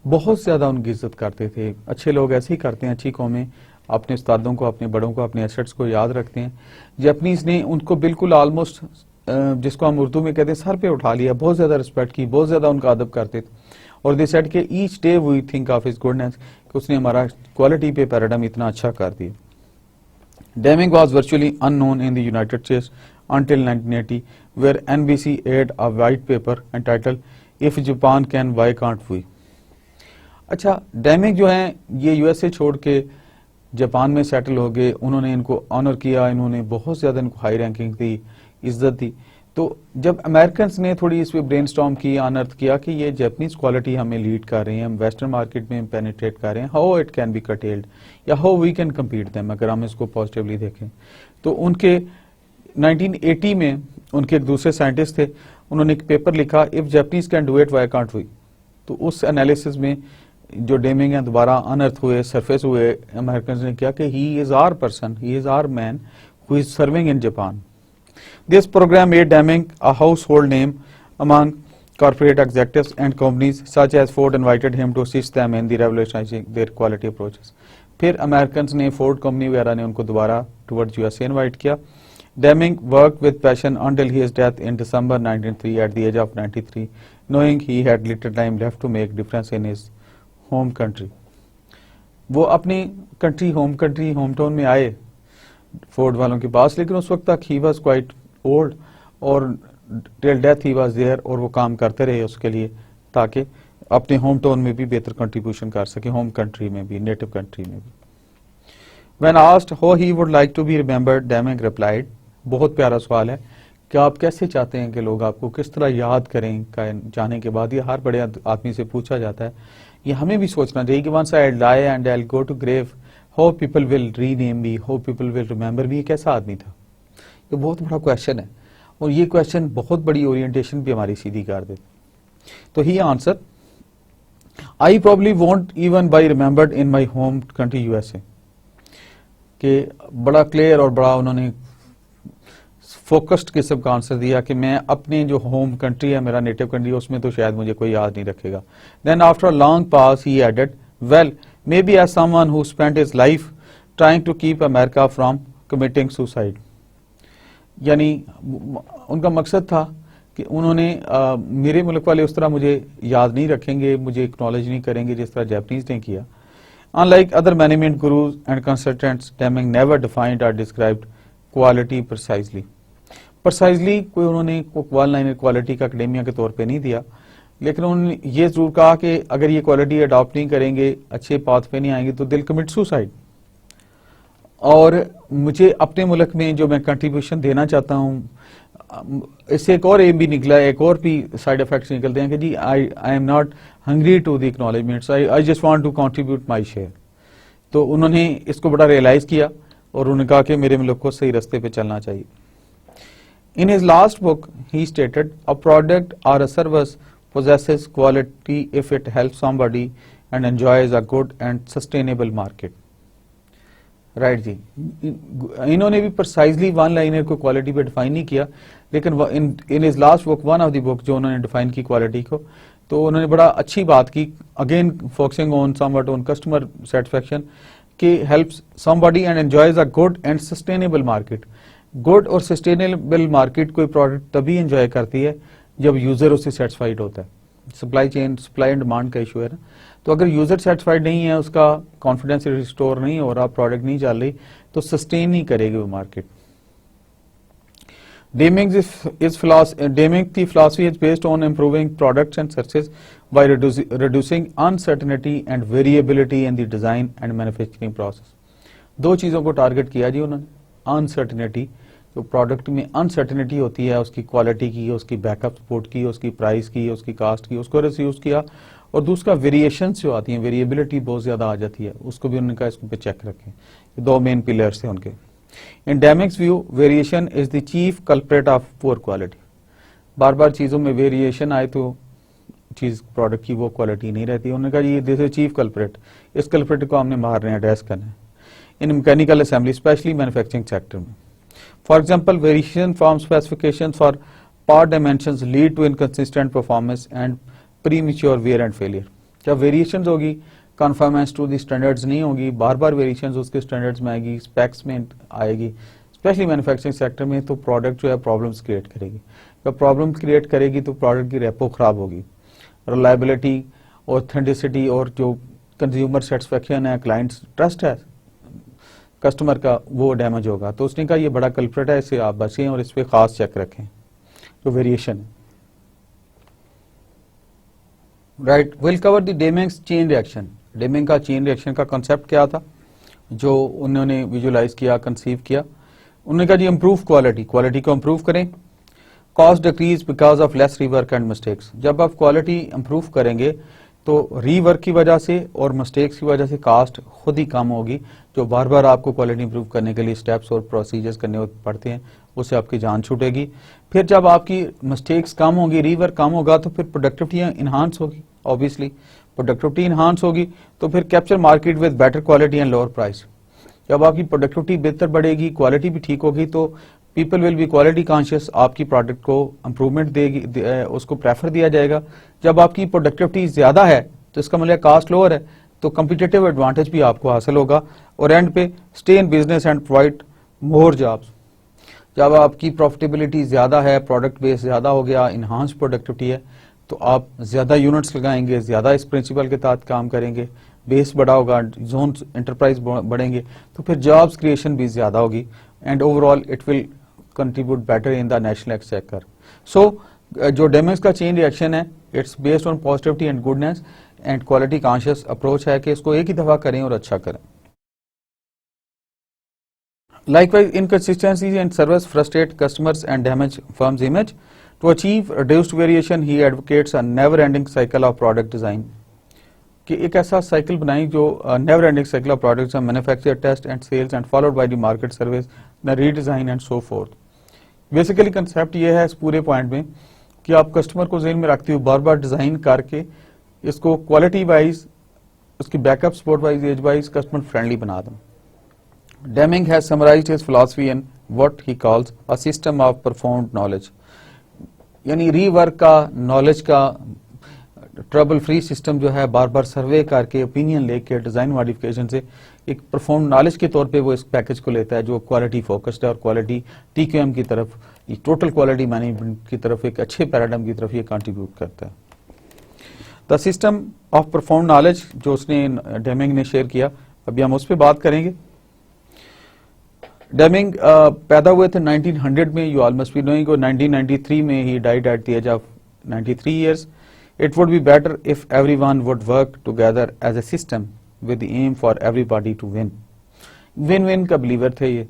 [SPEAKER 1] बहुत ज्यादा उनकी इज्जत करते थे. अच्छे लोग ऐसे ही करते हैं, अच्छी कौमें अपने उस्तादों को, अपने बड़ों को, अपने एसेट्स को याद रखते हैं. जापानीज ने उनको बिल्कुल ऑलमोस्ट जिसको हम उर्दू में कहते हैं सर पे उठा लिया, बहुत ज्यादा रिस्पेक्ट की, बहुत ज्यादा उनका अदब करते थे. और दे सेड कि each day we think of his goodness, कि उसने हमारा क्वालिटी पे पैराडाइम इतना अच्छा कर दिया. Deming was virtually unknown in the United States until 1980, where NBC aired a white paper entitled "If Japan Can, Why Can't We?" अच्छा, Deming जो है ये यूएसए छोड़ के जापान में सेटल हो गए, उन्होंने इनको ऑनर किया, इन्होंने बहुत ज्यादा इनको हाई रैंकिंग दी, इज्जत दी. तो जब अमेरिकन ने थोड़ी इस पे ब्रेनस्टॉर्म की, अनर्थ किया कि ये जापानीज क्वालिटी हमें लीड कर रही है, हम वेस्टर्न मार्केट में पेनिट्रेट कर रहे हैं, how it can be curtailed या how we can compete them, अगर हम इसको पॉजिटिवली देखें. तो उनके 1980 में उनके एक दूसरे साइंटिस्ट थे, उन्होंने एक पेपर लिखा, if Japanese can do it why can't we. तो उस एनालिसिस में जो डेमिंग है दोबारा अनर्थ हुए, सरफेस हुए, अमेरिकन ने किया कि he is our person, he is our man who is serving in Japan. This program made Deming a household name among corporate executives and companies such as Ford invited him to assist them in the revolutionizing their quality approaches. फिर Americans ने Ford company वगैरह ने उनको दोबारा towards USA invite किया. Deming worked with passion until his death in December 1903 at the age of 93, knowing he had little time left to make difference in his home country. वो अपनी country, home country, home town में आए Ford वालों के पास, लेकिन उस वक्त तक ही वॉज क्वाइट ओल्ड और till death he was there, और वो काम करते रहे उसके लिए ताकि अपने होम टाउन में भी बेहतर कंट्रीब्यूशन कर सके, होम कंट्री में भी, नेटिव कंट्री में भी. When asked how he would like to be remembered, Deming replied, बहुत प्यारा सवाल है कि आप कैसे चाहते हैं कि लोग आपको किस तरह याद करें जाने के बाद. ये हर बड़े आदमी से पूछा जाता है, ये हमें भी सोचना चाहिए कि once I die and I go to grave, how people will rename me, how people will remember me. कैसा आदमी था, ये बहुत बड़ा क्वेश्चन है, और ये क्वेश्चन बहुत बड़ी ओरिएंटेशन भी हमारी सीधी कर देता. तो he answer, I probably won't even be remembered in my home country USA. कि बड़ा क्लियर और बड़ा उन्होंने फोकस्ड किस्म का आंसर दिया कि मैं अपने जो होम कंट्री है, मेरा नेटिव कंट्री, उसमें तो शायद मुझे कोई याद नहीं रखेगा. Then after a long pause he added, well maybe as someone who spent his life trying to keep America from committing suicide. यानी उनका मकसद था कि उन्होंने मेरे मुल्क वाले उस तरह मुझे याद नहीं रखेंगे, मुझे एक्नॉलेज नहीं करेंगे जिस तरह जापानीज ने किया. Unlike other management gurus and consultants, Deming never defined or described quality precisely. Precisely कोई उन्होंने वन लाइनर क्वालिटी का अकेडेमिया के तौर पे नहीं दिया, लेकिन उन्होंने ये जरूर कहा कि अगर ये क्वालिटी अडॉप्ट नहीं करेंगे, अच्छे पाथ पे नहीं आएंगे, तो दिल कमिट सुसाइड. और मुझे अपने मुल्क में जो मैं कंट्रीब्यूशन देना चाहता हूँ, इससे एक और एम भी निकला है, एक और भी साइड इफेक्ट्स निकलते हैं कि जी I am not hungry to the acknowledgements, I just want to contribute my share. तो उन्होंने इसको बड़ा रियलाइज किया और उन्होंने कहा कि मेरे मुल्क को सही रास्ते पे चलना चाहिए. In his last book he stated, a product or a service possesses quality if it helps somebody and enjoys a good and sustainable market. Right जी, इन्होंने भी प्रिसाइजली वन लाइनर को क्वालिटी पे डिफाइन नहीं किया, लेकिन in his last book, one of the book जो उन्होंने डिफाइन की क्वालिटी को, तो उन्होंने बड़ा अच्छी बात की, again focusing on somewhat on customer satisfaction, कि helps somebody and enjoys a good and sustainable market. Good और सस्टेनेबल मार्केट कोई प्रोडक्ट तभी एंजॉय करती है जब यूजर उससे सेटिस्फाइड होता है। Supply chain, supply and demand का इशू है ना, तो अगर यूजर सेटिस्फाइड नहीं है, उसका कॉन्फिडेंस रिस्टोर नहीं हो रहा, प्रोडक्ट नहीं चल रही, तो सस्टेन नहीं करेगी वो मार्केट। Deming की philosophy is based on improving products and services by reducing uncertainty and variability in the design and manufacturing process। दो चीजों को टारगेट किया जी उन्होंने, अनसर्टिनिटी, जो प्रोडक्ट में अनसर्टिनिटी होती है, उसकी क्वालिटी की, उसकी बैकअप सपोर्ट की, उसकी प्राइस की, उसकी कास्ट की, उसको रिड्यूस किया, और दूसरा वेरिएशन जो आती है, वेरिएबिलिटी बहुत ज्यादा आ जाती है, उसको भी उन्होंने कहा इसको पे चेक रखें। ये दो मेन पिलर्स थे उनके। In Deming's view, variation is the chief culprit of poor quality. बार बार चीजों में वेरिएशन आए तो चीज प्रोडक्ट की वो क्वालिटी नहीं रहती। उन्होंने कहा ये दिस इज चीफ कल्प्रेट, इस कल्प्रेट को हमने मारने हैं, एड्रेस करना है in mechanical assembly, specially manufacturing sector में। For example, variation from specification for part dimensions lead to inconsistent performance and premature wear and failure. जब वेरिएशन होगी, कन्फर्मेंस टू दी स्टैंडर्ड्स नहीं होगी, बार बार वेरिएशंस उसके स्टैंडर्ड्स में आएगी, स्पेक्स में आएगी, स्पेशली मैन्युफैक्चरिंग सेक्टर में, तो प्रोडक्ट जो है प्रॉब्लम्स क्रिएट करेगी। जब प्रॉब्लम्स क्रिएट करेगी तो प्रोडक्ट की रेपो खराब होगी, रिलायबिलिटी, ऑथेंटिसिटी और जो कंज्यूमर सेटिस्फेक्शन है, क्लाइंट्स ट्रस्ट है कस्टमर का, वो डैमेज होगा। तो उसने कहा ये बड़ा कल्प्रेट है, इससे आप बचें और इस पर खास चेक रखें जो वेरिएशन है। Right, will cover the Deming's chain reaction. Deming का चेन रिएक्शन का कॉन्सेप्ट क्या था जो उन्होंने विजुलाइज किया, कंसीव किया। उन्होंने कहा जी इम्प्रूव क्वालिटी, क्वालिटी को इम्प्रूव करें। Cost decrease because of less rework and mistakes. जब आप क्वालिटी इम्प्रूव करेंगे तो रीवर्क की वजह से और मिस्टेक्स की वजह से कास्ट खुद ही कम होगी। जो बार बार आपको क्वालिटी इंप्रूव करने के लिए स्टेप्स और प्रोसीजर्स करने पड़ते हैं, उससे आपकी जान छूटेगी। फिर जब आपकी मिस्टेक्स कम होगी, रीवर्क कम होगा, तो फिर प्रोडक्टिविटी इन्हांस होगी। ऑब्वियसली प्रोडक्टिविटी इन्हांस होगी तो फिर capture market with better quality and lower price. जब आपकी प्रोडक्टिविटी बेहतर बढ़ेगी, क्वालिटी भी ठीक होगी, तो people will be quality conscious, आपकी प्रोडक्ट को इंप्रूवमेंट देगी, उसको प्रेफर दिया जाएगा। जब आपकी प्रोडक्टिविटी ज्यादा है तो इसका मतलब कास्ट लोअर है, तो कम्पिटिटिव एडवांटेज भी आपको हासिल होगा। और एंड पे stay in business and provide more jobs. जब आपकी प्रॉफिटेबिलिटी ज्यादा है, प्रोडक्ट बेस ज्यादा हो गया, इन्हांस प्रोडक्टिविटी है, तो आप ज्यादा यूनिट्स लगाएंगे, ज्यादा इस प्रिंसिपल के तहत काम करेंगे, बेस बड़ा होगा, जोन एंटरप्राइज बढ़ेंगे, तो फिर जॉब्स क्रिएशन भी ज्यादा होगी and overall it will contribute better in the national exchequer. So जो Deming's का चेन रिएक्शन है, it's based on positivity and goodness and quality conscious approach है कि इसको एक ही दफा करें और अच्छा करें। Likewise, inconsistencies in service frustrate customers and damage firm's image. To achieve reduced variation, he advocates a never-ending cycle of product design. कि एक ऐसा साइकिल बनाई जो never ending cycle of products, manufacture, test and sales and followed by the market service, the redesign and so forth. Basically concept ये है इस पूरे point में कि आप कस्टमर को ज़हन में रखते हुए बार बार डिजाइन करके इसको क्वालिटी वाइज, उसकी backup support wise, age wise customer friendly बना दें। Deming has summarized his philosophy in what he calls a system of performed knowledge, यानी रीवर्क का, नॉलेज का ट्रबल फ्री सिस्टम जो है, बार बार सर्वे करके, ओपिनियन लेके, डिजाइन मॉडिफिकेशन से एक परफॉर्म नॉलेज के तौर पे वो इस पैकेज को लेता है जो क्वालिटी फोकस्ड है और क्वालिटी TQM की तरफ, टोटल क्वालिटी मैनेजमेंट की तरफ, एक अच्छे पैराडाइम की तरफ ये कंट्रीब्यूट करता है। The system of profound knowledge जो उसने Deming ने शेयर किया, अभी हम उस पर बात करेंगे। Deming पैदा हुए थे 1900 में, you all must be knowing, और 1993 में he died at the age of 93 years. It would be better if everyone would work together as a system with the aim for everybody to win. Win-win का believer थे ये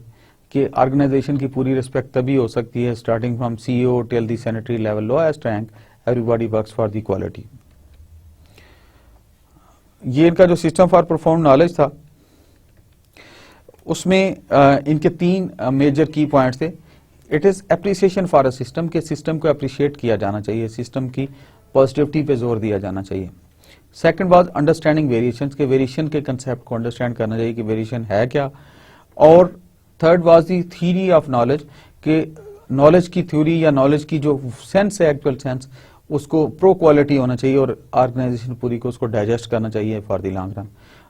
[SPEAKER 1] कि organisation की पूरी respect तभी हो सकती है, starting from CEO till the sanitary level, lowest rank, everybody works for the quality. ये इनका जो सिस्टम फॉर परफॉर्म नॉलेज था, उसमें इनके तीन मेजर की पॉइंट्स थे। It is appreciation for a system, के सिस्टम को अप्रिशिएट किया जाना चाहिए, सिस्टम की पॉजिटिविटी पे जोर दिया जाना चाहिए। सेकंड वाज अंडरस्टैंडिंग वेरिएशंस, के वेरिएशन के कंसेप्ट को अंडरस्टैंड करना चाहिए कि वेरिएशन है क्या, और third was the theory of knowledge, के नॉलेज की थ्योरी या नॉलेज की जो सेंस है, एक्चुअल सेंस, उसको प्रो क्वालिटी होना चाहिए और ऑर्गेनाइजेशन पूरी को उसको डाइजेस्ट करना चाहिए for the long run.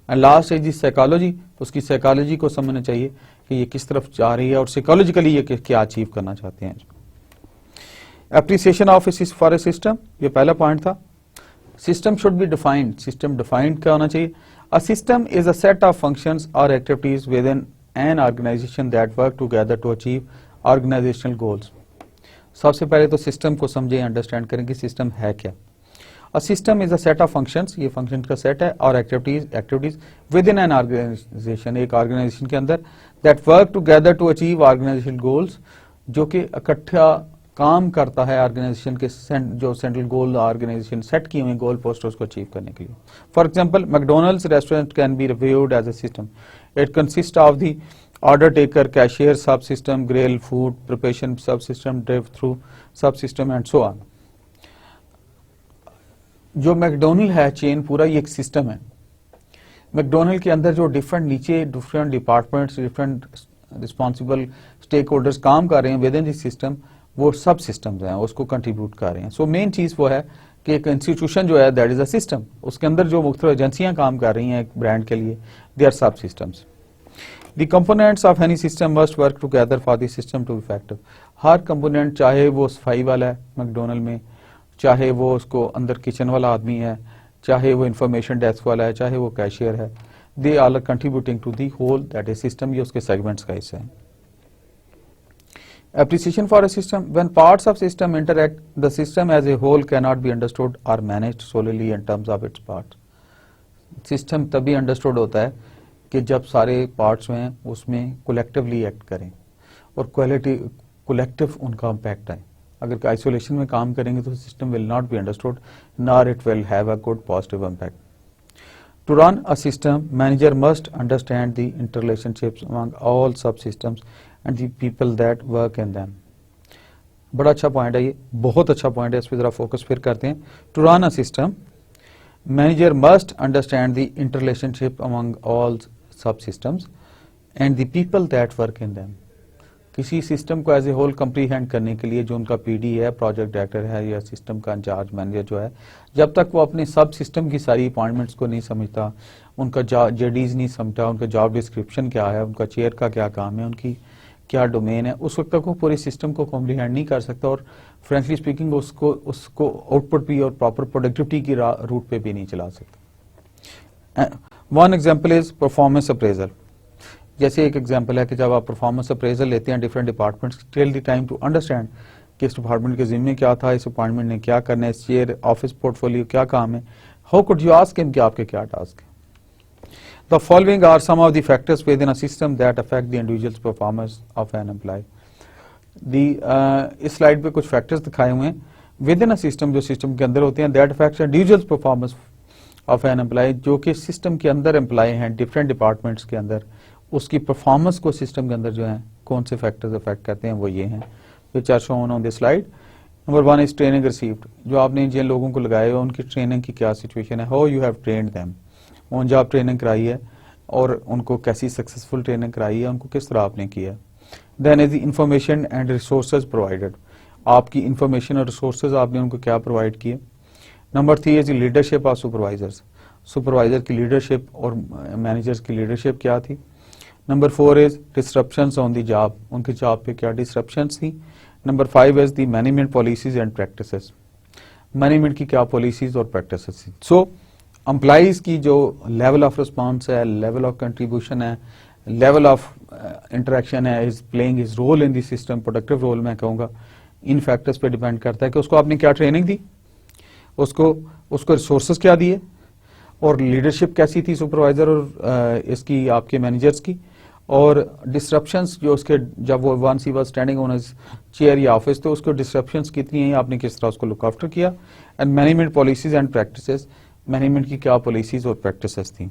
[SPEAKER 1] And last is the psychology, उसकी साइकोलॉजी को समझना चाहिए कि ये किस तरफ जा रही है और साइकोलॉजिकली ये क्या अचीव करना चाहते हैं। Appreciation of for a system, ये पहला पॉइंट था। System should be defined, system defined क्या होना चाहिए? A system is a set of functions और activities within an organisation that work together to achieve organisational goals. सबसे पहले तो सिस्टम को समझे, अंडरस्टैंड करें कि सिस्टम है क्या। A system is a set of functions, ये फंक्शन का सेट है, और activities within an organisation, एक ऑर्गेनाइजेशन के अंदर, that work together to achieve organisational goals, जो कि इकट्ठा काम करता है ऑर्गेनाइजेशन के जो सेंट्रल गोल ऑर्गेनाइजेशन सेट किए हुए गोल पोस्ट उसको अचीव करने के लिए। For example, McDonald's restaurant can be reviewed as a system. It consist of the order taker, cashier sub system, grill food preparation sub system, drive through sub system and so on. जो McDonald है chain पूरा ये एक system है। McDonald के अंदर जो different departments, different responsible stakeholders काम कर रहे हैं विद इन दिस सिस्टम, वो सब सिस्टम्स हैं, उसको कंट्रीब्यूट कर रहे हैं। सो मेन चीज वो है कि एक इंस्टीट्यूशन जो है दैट इज अ सिस्टम, उसके अंदर जो मुख्तलिफ एजेंसियां काम कर रही हैं एक ब्रांड के लिए, they are sub systems. The components of any system must work together for the system to be effective. हर कंपोनेंट, चाहे वो सफाई वाला है मैकडोनल्ड में, चाहे वो उसको अंदर किचन वाला आदमी है, चाहे वो इंफॉर्मेशन डेस्क वाला है, चाहे वो कैशियर है, they are contributing to the whole that is system, ये उसके सेगमेंट्स का हिस्सा है। Appreciation for a system, when parts of system interact, the system as a whole cannot be understood or managed solely in terms of its parts. System तभी understood होता है कि जब सारे parts में उसमें collectively act करें और collective उनका impact आए। अगर isolation में काम करेंगे तो system will not be understood nor it will have a good positive impact. To run a system, manager must understand the interrelationships among all subsystems and the people that work in them. बड़ा अच्छा point है ये, बहुत अच्छा point है, इस पर जरा फोकस फिर करते हैं। To run a system, manager must understand the interrelationship among all subsystems and the people that work in them. किसी सिस्टम को एज ए होल कंप्रीहेंड करने के लिए जो उनका पीडी है, प्रोजेक्ट डायरेक्टर है या सिस्टम का इंचार्ज मैनेजर जो है, जब तक वो अपने सब सिस्टम की सारी अपॉइंटमेंट्स को नहीं समझता, उनका जेडीज नहीं समझता, उनका जॉब डिस्क्रिप्शन क्या है, उनका चेयर का क्या काम है, उनकी क्या डोमेन है, उस वक्त तक वो पूरे सिस्टम को कॉम्प्रीहेंड नहीं कर सकता और फ्रेंकली स्पीकिंग उसको आउटपुट भी और प्रॉपर प्रोडक्टिविटी की रूट पे भी नहीं चला सकता। One example is performance appraisal. जैसे एक एग्जांपल है कि जब आप परफॉर्मेंस अप्रेजल लेते हैं different departments, tell the time to understand कि इस डिपार्टमेंट के जिम्मे क्या था, इस डिपार्टमेंट ने क्या करना है, इस चेयर ऑफिस पोर्टफोलियो क्या काम है, how could you ask him कि आपके क्या टास्क है। The following are some of the factors within a system that affect the individual's performance of an employee. इस स्लाइड पे कुछ फैक्टर्स दिखाए हुए हैं विद इन अ सिस्टम, जो सिस्टम के अंदर होते हैं, that affects individuals performance of an employee, जो कि सिस्टम के अंदर एम्प्लॉय हैं डिफरेंट डिपार्टमेंट्स के अंदर, उसकी परफॉर्मेंस को सिस्टम के अंदर जो है कौन से फैक्टर्स अफेक्ट करते हैं, वो ये हैं which are shown on this slide. Number one is training received, जो आपने जिन लोगों को लगाए हो उनकी ट्रेनिंग की क्या सिचुएशन है, how you have trained them, on job training कराई है और उनको कैसी सक्सेसफुल ट्रेनिंग कराई है, उनको किस तरह आपने किया। Then is the information and resources provided, आपकी इंफॉर्मेशन और रिसोर्सेज आपने उनको क्या प्रोवाइड किए। Number three is the leadership of supervisors, supervisor की लीडरशिप और मैनेजर्स की लीडरशिप क्या थी। Number four is disruptions on the job, उनके जॉब पे क्या डिसरप्शंस थी। Number five is the management policies and practices, management की क्या पॉलिसीज और प्रैक्टिसेस थी। सो एम्प्लॉइज की जो लेवल ऑफ रिस्पॉन्स है, लेवल ऑफ कंट्रीब्यूशन है, लेवल ऑफ इंटरेक्शन है, is playing his role in the system, productive role मैं कहूँगा, इन फैक्टर्स पे डिपेंड करता है कि उसको आपने क्या ट्रेनिंग दी, उसको रिसोर्सेज क्या दिए और लीडरशिप कैसी थी सुपरवाइजर और इसकी आपके मैनेजर्स की, और डिस्ट्रप्शंस जो उसके जब वो once he was standing on his chair या ऑफिस, तो उसको डिस्ट्रप्शंस कितनी हैं, आपने किस तरह उसको लुक आफ्टर किया। And management policies and practices, management की क्या पॉलिसीज और प्रैक्टिसेस थी।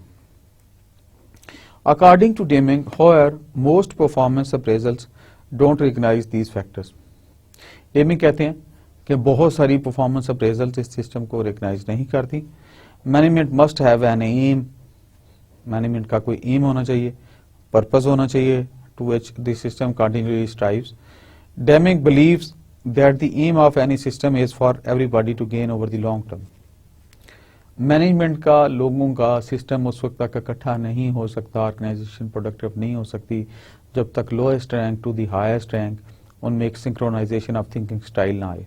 [SPEAKER 1] According to Deming, however, most performance appraisals don't recognise these factors. Deming कहते हैं कि बहुत सारी परफॉर्मेंस अप्रेजल्स इस सिस्टम को रिकॉग्नाइज नहीं करती। Management must have an aim, management का कोई एम होना चाहिए पर्पस होना चाहिए to which the system continuously strives. Deming believes that the aim of any system is for everybody to gain over the long term. Management का, लोगों का system उस वक्त तक इकट्ठा नहीं हो सकता, ऑर्गेनाइजेशन प्रोडक्टिव नहीं हो सकती जब तक lowest rank to the highest rank उनमें एक सिंक्रोनाइजेशन ऑफ थिंकिंग स्टाइल ना आए।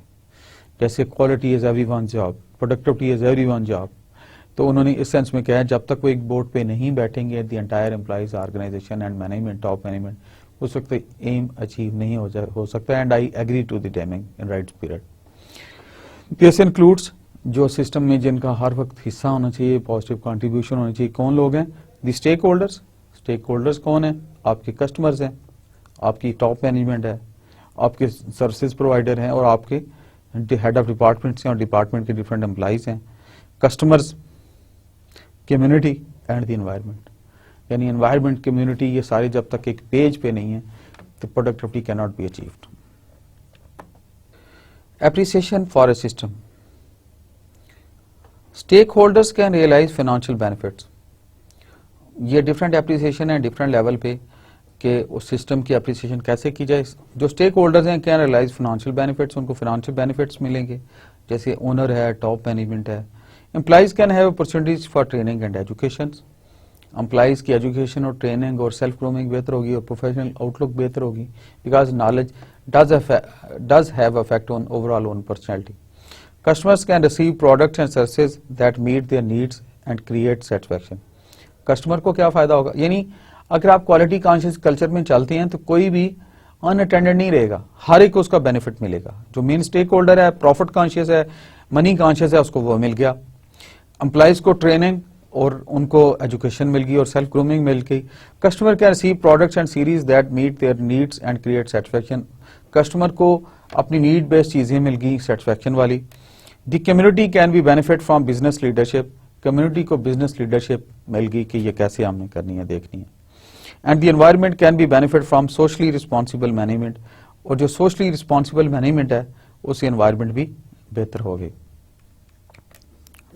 [SPEAKER 1] जैसे quality is everyone job, productivity is everyone job, तो उन्होंने इस सेंस में कहा है जब तक वो एक बोर्ड पे नहीं बैठेंगे the entire employees organisation and management, top management, उस वक्त एम अचीव नहीं हो सकता। And I agree to the Deming in right period. This includes जो सिस्टम में जिनका हर वक्त हिस्सा होना चाहिए, पॉजिटिव कंट्रीब्यूशन होनी चाहिए। कौन लोग हैं? The stakeholders. Stakeholders कौन है? आपके कस्टमर्स हैं, आपकी टॉप मैनेजमेंट है, आपके सर्विसेज प्रोवाइडर हैं और आपके हेड ऑफ डिपार्टमेंट्स हैं और डिपार्टमेंट के डिफरेंट एम्प्लॉइज हैं। Customers, community and the environment, यानी एनवायरनमेंट, कम्युनिटी, ये सारे जब तक एक पेज पे नहीं है तो productivity can not be achieved. Appreciation for a system. Stakeholders can realise financial benefits. ये डिफरेंट एप्रिसिएशन है डिफरेंट लेवल पे कि उस सिस्टम की एप्रिसिएशन कैसे की जाए। जो स्टेक होल्डर्स हैं कैन रियलाइज फाइनेंशियल बेनिफिट्स, उनको फाइनेंशियल बेनिफिट्स मिलेंगे, जैसे ओनर है, टॉप मैनेजमेंट है। Employees can have opportunities for training and education. Employees की एजुकेशन और ट्रेनिंग और सेल्फ ग्रूमिंग बेहतर होगी और प्रोफेशनल आउटलुक बेहतर होगी, because knowledge does have affect on overall on personality. Customers can receive products and services that meet their needs and create satisfaction. Customer को क्या फायदा होगा? यानी अगर आप क्वालिटी कॉन्शियस कल्चर में चलते हैं तो कोई भी अनअटेंडेड नहीं रहेगा, हर एक को उसका बेनिफिट मिलेगा। जो मेन स्टेक होल्डर है, प्रॉफिट कॉन्शियस है, मनी कॉन्शियस है, उसको वो मिल गया। एम्प्लॉइज को ट्रेनिंग और उनको एजुकेशन मिल गई और सेल्फ ग्रूमिंग मिल गई। Customer can receive products and services that meet their needs and create satisfaction. Customer को अपनी नीड बेस्ड चीजें मिल गई सेटिस्फैक्शन वाली। The community can be benefit from business leadership. Community को बिजनेस लीडरशिप मिल गई कि ये कैसे हमने करनी है, देखनी है। And the environment can be benefit from socially responsible management. और जो सोशली रिस्पॉन्सिबल मैनेजमेंट है उससे एनवायरनमेंट भी बेहतर होगी।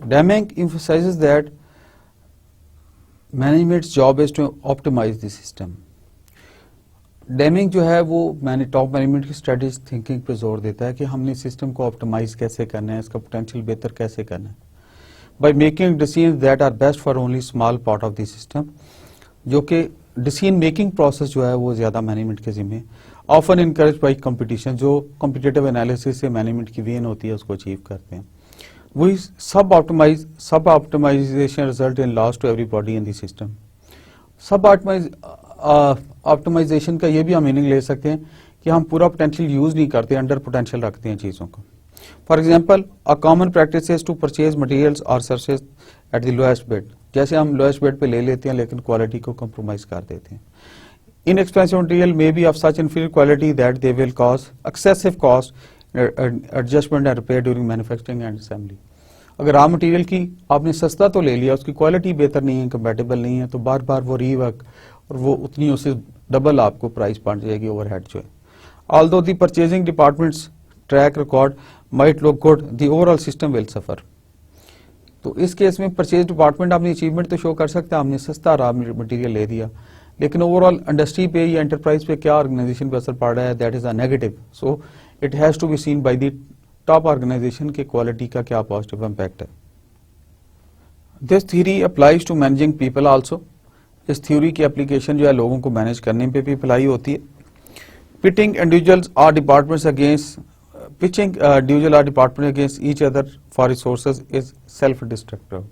[SPEAKER 1] Deming emphasizes that management's job is to optimize the system. Deming जो है वो टॉप मैनेजमेंट की स्ट्रेटेजिक थिंकिंग पे जोर देता है कि हमने सिस्टम को ऑप्टिमाइज कैसे करना है, इसका पोटेंशियल बेहतर कैसे करना है, by making decisions that are best for only small part of the system. जो कि डिसीजन मेकिंग प्रोसेस जो है वो ज्यादा मैनेजमेंट के जिम्मे। ऑफन इनकरेज बाई कंपटीशन, जो कॉम्पिटिटिव एनालिसिस से मैनेजमेंट की वेन होती है उसको अचीव करते हैं। वही suboptimisation result in loss to everybody in the system. Suboptimisation का ये भी हम मीनिंग ले सकते हैं कि हम पूरा पोटेंशियल यूज नहीं करते, अंडर पोटेंशियल रखते हैं चीजों को। For example, a common practice is to purchase materials और services at the lowest bid. जैसे हम लोएस्ट बिड पे ले लेते हैं लेकिन क्वालिटी को कंप्रोमाइज कर देते हैं। Inexpensive material may be of such inferior quality that they will cause excessive cost adjustment and repair during manufacturing and assembly. अगर रॉ मटेरियल की आपने सस्ता तो ले लिया, उसकी क्वालिटी बेहतर नहीं है, कंपैटिबल नहीं है, तो बार बार वो रीवर्क और वो उतनी उससे डबल आपको प्राइस पड़ जाएगी ओवरहेड जो है। Although the purchasing departments track record might look good, the overall system will suffer. तो इस केस में परचेज डिपार्टमेंट अपनी अचीवमेंट तो शो कर सकता है, हमने सस्ता रॉ मटेरियल ले दिया, लेकिन ओवरऑल इंडस्ट्री पे या एंटरप्राइज पे क्या ऑर्गेनाइजेशन पे असर पड़ रहा है, that is a negative. So it has to be seen by the top organisation के क्वालिटी का क्या पॉजिटिव इंपैक्ट है। This theory applies to managing people also. इस थ्योरी की एप्लीकेशन जो है लोगों को मैनेज करने पे भी अप्लाई होती है। पिचिंग इंडिविजुअल्स और departments against each other for resources is self destructive.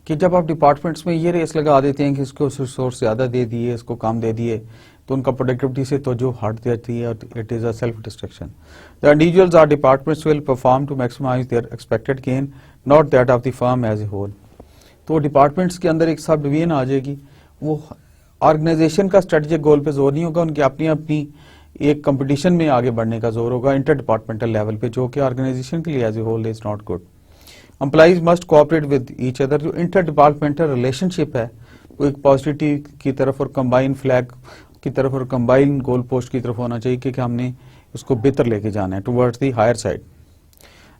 [SPEAKER 1] कि जब आप डिपार्टमेंट्स में ये रेस लगा देते हैं कि इसको रिसोर्स ज्यादा दे दिए, इसको कम दे दिए, तो उनका प्रोडक्टिविटी से तो जो हट जाती है, it is a self destruction. The individuals और departments will perform to maximise their expected gain, not that of the firm as a whole. तो डिपार्टमेंट्स के अंदर एक सब डिवीजन आ जाएगी, वो ऑर्गेनाइजेशन का स्ट्रेटेजिक गोल पे जोर नहीं होगा, उनकी अपनी अपनी एक कंपटीशन में आगे बढ़ने का जोर होगा इंटर डिपार्टमेंटल लेवल पे, जो कि ऑर्गेनाइजेशन के लिए as a whole is not good. Employees must cooperate with each other. जो इंटर डिपार्टमेंटल रिलेशनशिप है वो एक पॉजिटिव की तरफ और कंबाइन फ्लैग की तरफ और कंबाइन गोल पोस्ट की तरफ होना चाहिए कि हमने उसको बेहतर लेके जाना है towards the higher side.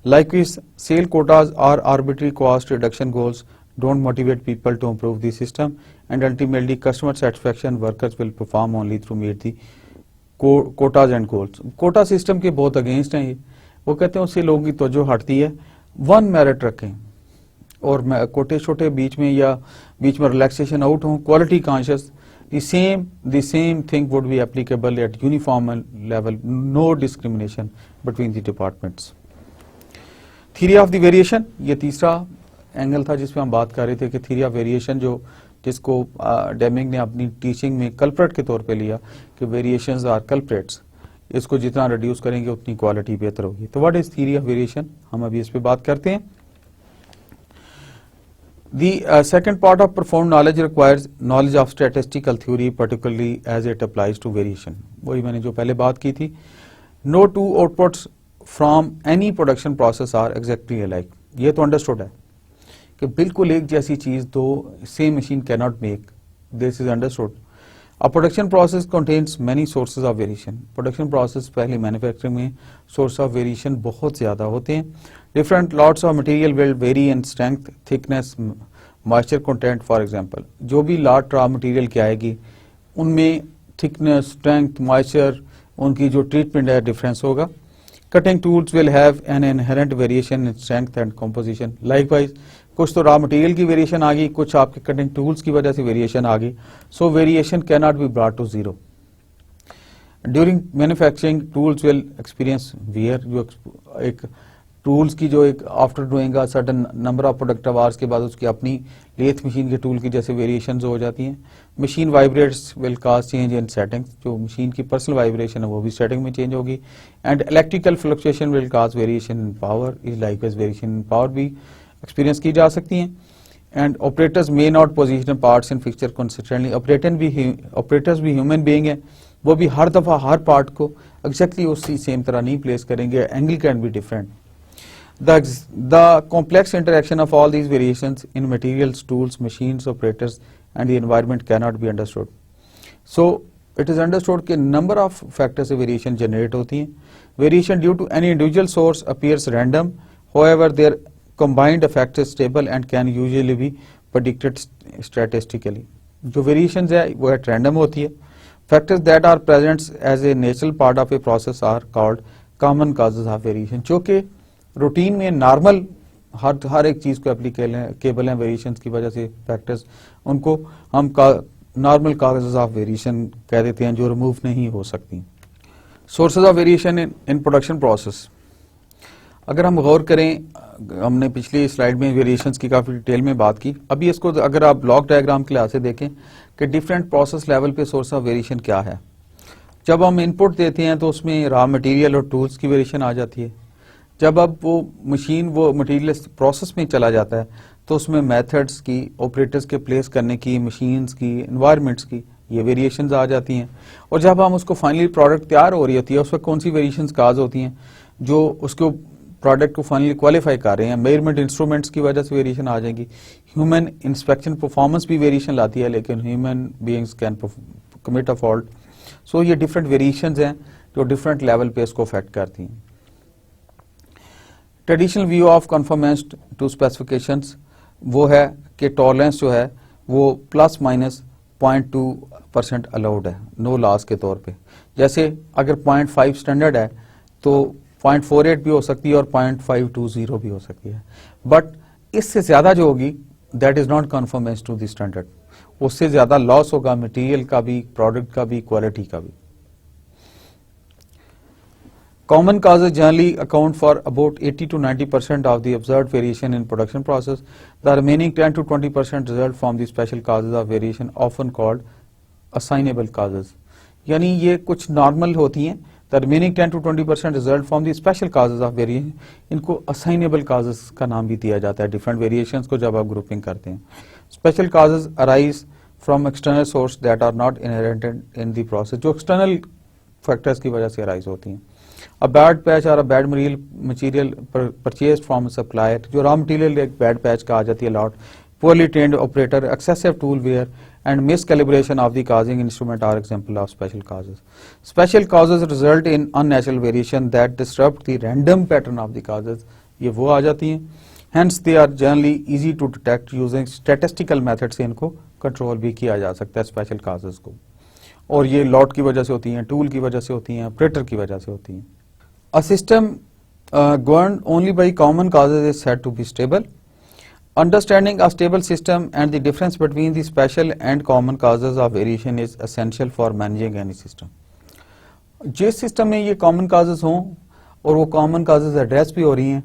[SPEAKER 1] Likewise, sale quotas or arbitrary cost reduction goals don't motivate people to improve the system, and ultimately customer satisfaction workers will perform only through meet the quotas and goals. Quota system के बहुत against हैं ये, वो कहते हैं उससे लोगों की तवज्जो हटती है, वन मेरिट रखें और कोटे छोटे बीच में या बीच में रिलैक्सेशन आउट हो, quality conscious, the same thing would be applicable at uniform level, no discrimination between the departments. Theory of the variation, ये तीसरा एंगल था जिसपे हम बात कर रहे थे कि theory of variation जो जिसको डेमिंग ने अपनी टीचिंग में कल्प्रेट के तौर पे लिया कि वेरिएशंस आर कल्प्रेट्स, इसको जितना रिड्यूस करेंगे उतनी क्वालिटी बेहतर होगी. तो what is theory of variation, हम अभी इस पे बात करते हैं. The second part of profound knowledge requires knowledge of statistical theory, particularly as it applies to variation. वही मैंने जो पहले बात की थी. No two outputs from any production process are exactly alike. ये तो understood है कि बिल्कुल एक जैसी चीज तो same machine cannot make. This is understood. A production process contains many sources of variation. Production process पहले manufacturing में source of variation बहुत ज्यादा होते हैं. Different lots of material will vary in strength, thickness, moisture content, for example. जो भी lot raw material की आएगी उनमें thickness, strength, moisture, उनकी जो treatment है difference होगा. Cutting tools will have an inherent variation in strength and composition. Likewise, कुछ तो raw material की variation आ गई, कुछ आपके cutting tools की वजह से variation आ गई. So variation cannot be brought to zero. During manufacturing, tools will experience wear. जो एक टूल्स की जो एक after doing a certain number of productive hours के बाद उसकी अपनी लेथ मशीन के टूल की जैसे वेरिएशंस हो जाती हैं. Machine vibrates will cause change in settings, जो मशीन की पर्सनल वाइब्रेशन है वो भी सेटिंग में चेंज होगी. And electrical fluctuation will cause variation in power, is likewise variation in power भी एक्सपीरियंस की जा सकती हैं. And operators may not position parts in fixture consistently. Operators भी ह्यूमन बीइंग है, वो भी हर दफा हर पार्ट को एग्जैक्टली उसी सेम तरह नहीं प्लेस करेंगे, angle can be different. The complex interaction of all these variations in materials, tools, machines, operators, and the environment cannot be understood. So, it is understood कि number of factors से variation generate होती हैं. Variation due to any individual source appears random. However, their combined effect is stable and can usually be predicted statistically. जो variations है वो at random होती है. Factors that are present as a natural part of a process are called common causes of variation. जो कि routine में normal हर एक चीज को एप्लीकेबल है वेरिएशंस की वजह से फैक्टर्स, उनको हम नॉर्मल कॉजेज ऑफ वेरिएशन कह देते हैं जो रिमूव नहीं हो सकती. Sources of variation in production process, अगर हम गौर करें, हमने पिछली स्लाइड में वेरिएशंस की काफी डिटेल में बात की. अभी इसको अगर आप ब्लॉक डायग्राम के लिहाज से देखें कि डिफरेंट प्रोसेस लेवल पे सोर्स ऑफ वेरिएशन क्या है. जब हम इनपुट देते हैं तो उसमें रॉ मटेरियल और टूल्स की वेरिएशन आ जाती है. जब अब वो मटेरियल प्रोसेस में चला जाता है तो उसमें मेथड्स की, ऑपरेटर्स के प्लेस करने की, मशीन्स की, एनवायरनमेंट्स की ये वेरिएशंस आ जाती हैं. और जब हम उसको फाइनली प्रोडक्ट तैयार हो रही होती है उस वक्त कौन सी वेरिएशंस काज होती हैं जो उसको प्रोडक्ट को फाइनली क्वालिफाई कर रहे हैं. मेजरमेंट इंस्ट्रूमेंट्स की वजह से वेरिएशन आ जाएगी. ह्यूमन इंस्पेक्शन परफॉर्मेंस भी वेरिएशन लाती है, लेकिन human beings can commit a fault. So ये डिफरेंट वेरिएशंस हैं जो डिफरेंट लेवल पे इसको अफेक्ट करती हैं. Traditional view of conformance to specifications वो है कि टॉलरेंस जो है वो ±0.2% अलाउड है, नो लॉस के तौर पे. जैसे अगर 0.5 स्टैंडर्ड है तो 0.48 भी हो सकती है और 0.520 भी हो सकती है. बट इससे ज्यादा जो होगी that is not conformance to the standard. उससे ज्यादा लॉस होगा मटेरियल का भी, प्रोडक्ट का भी, क्वालिटी का भी. Common causes generally account for about 80 to 90% of the observed variation in production process. The remaining 10 to 20% result from the special causes of variation, often called assignable causes. यानी ये कुछ normal होती हैं. The remaining 10 to 20% result from the special causes of variation. इनको assignable causes का नाम भी दिया जाता है different variations को जब आप grouping करते हैं. Special causes arise from external source that are not inherent in the process. जो external factors की वजह से arise होती हैं. A bad patch or a bad material purchased from a supplier, जो raw material एक bad patch का आ जाती है lot, poorly trained operator, excessive tool wear and miscalibration of the causing instrument are example of special causes. Special causes result in unnatural variation that disrupt the random pattern of the causes. ये वो आ जाती हैं. Hence they are generally easy to detect using statistical method से इनको control भी किया जा सकता है स्पेशल काजेस को, और ये लॉट की वजह से होती हैं, टूल की वजह से होती हैं, ऑपरेटर की वजह से होती हैं. A system governed only by common causes is said to be stable. Understanding a stable system and the difference between the special and common causes of variation is essential for managing any system. जिस system में ये common causes हों और वो common causes address भी हो रही हैं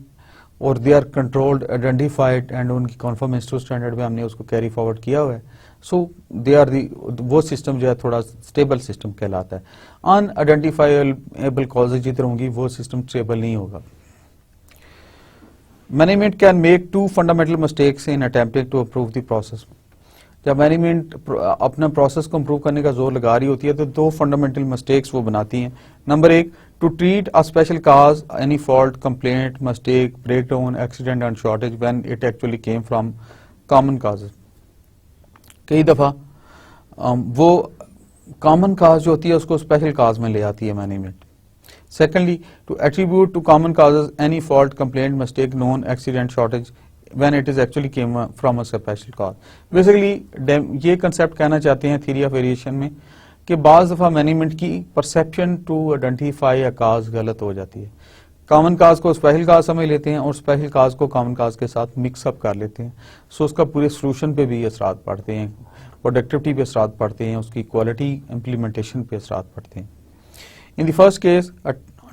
[SPEAKER 1] और they are controlled, identified and उनकी कॉन्फर्मेंस टू स्टैंडर्ड में हमने उसको कैरी फॉरवर्ड किया हुआ है, सो दे आर दी, वो सिस्टम जो है थोड़ा स्टेबल सिस्टम कहलाता है. अनआइडेंटिफाइबल कॉजेज जिधर होंगी वो सिस्टम स्टेबल नहीं होगा. Management can make two fundamental mistakes in attempting to improve the process. जब मैनेजमेंट अपना प्रोसेस को इम्प्रूव करने का जोर लगा रही होती है तो दो फंडामेंटल मिस्टेक्स वो बनाती हैं. नंबर एक, to treat a special cause, any fault, complaint, mistake, breakdown, accident and shortage when it actually came from common causes. कई दफा वो कॉमन काज जो होती है उसको स्पेशल काज में ले आती है management. Secondly, to attribute to common causes any fault, complaint, mistake, none, accident, shortage when it is actually came from a special cause. Basically ये कंसेप्ट कहना चाहते हैं थ्योरी ऑफ वेरिएशन में कि बाज दफा मैनेजमेंट की परसेप्शन टू आइडेंटिफाई अ काज गलत हो जाती है. कॉमन काज को स्पेशल काज समझ लेते हैं और स्पेशल काज को कॉमन काज के साथ मिक्सअप कर लेते हैं. सो उसका पूरे सोल्यूशन पे भी असरात पड़ते हैं, प्रोडक्टिविटी पे असरात पड़ते हैं, उसकी क्वालिटी इम्प्लीमेंटेशन पे असरात पड़ते हैं. In the first case,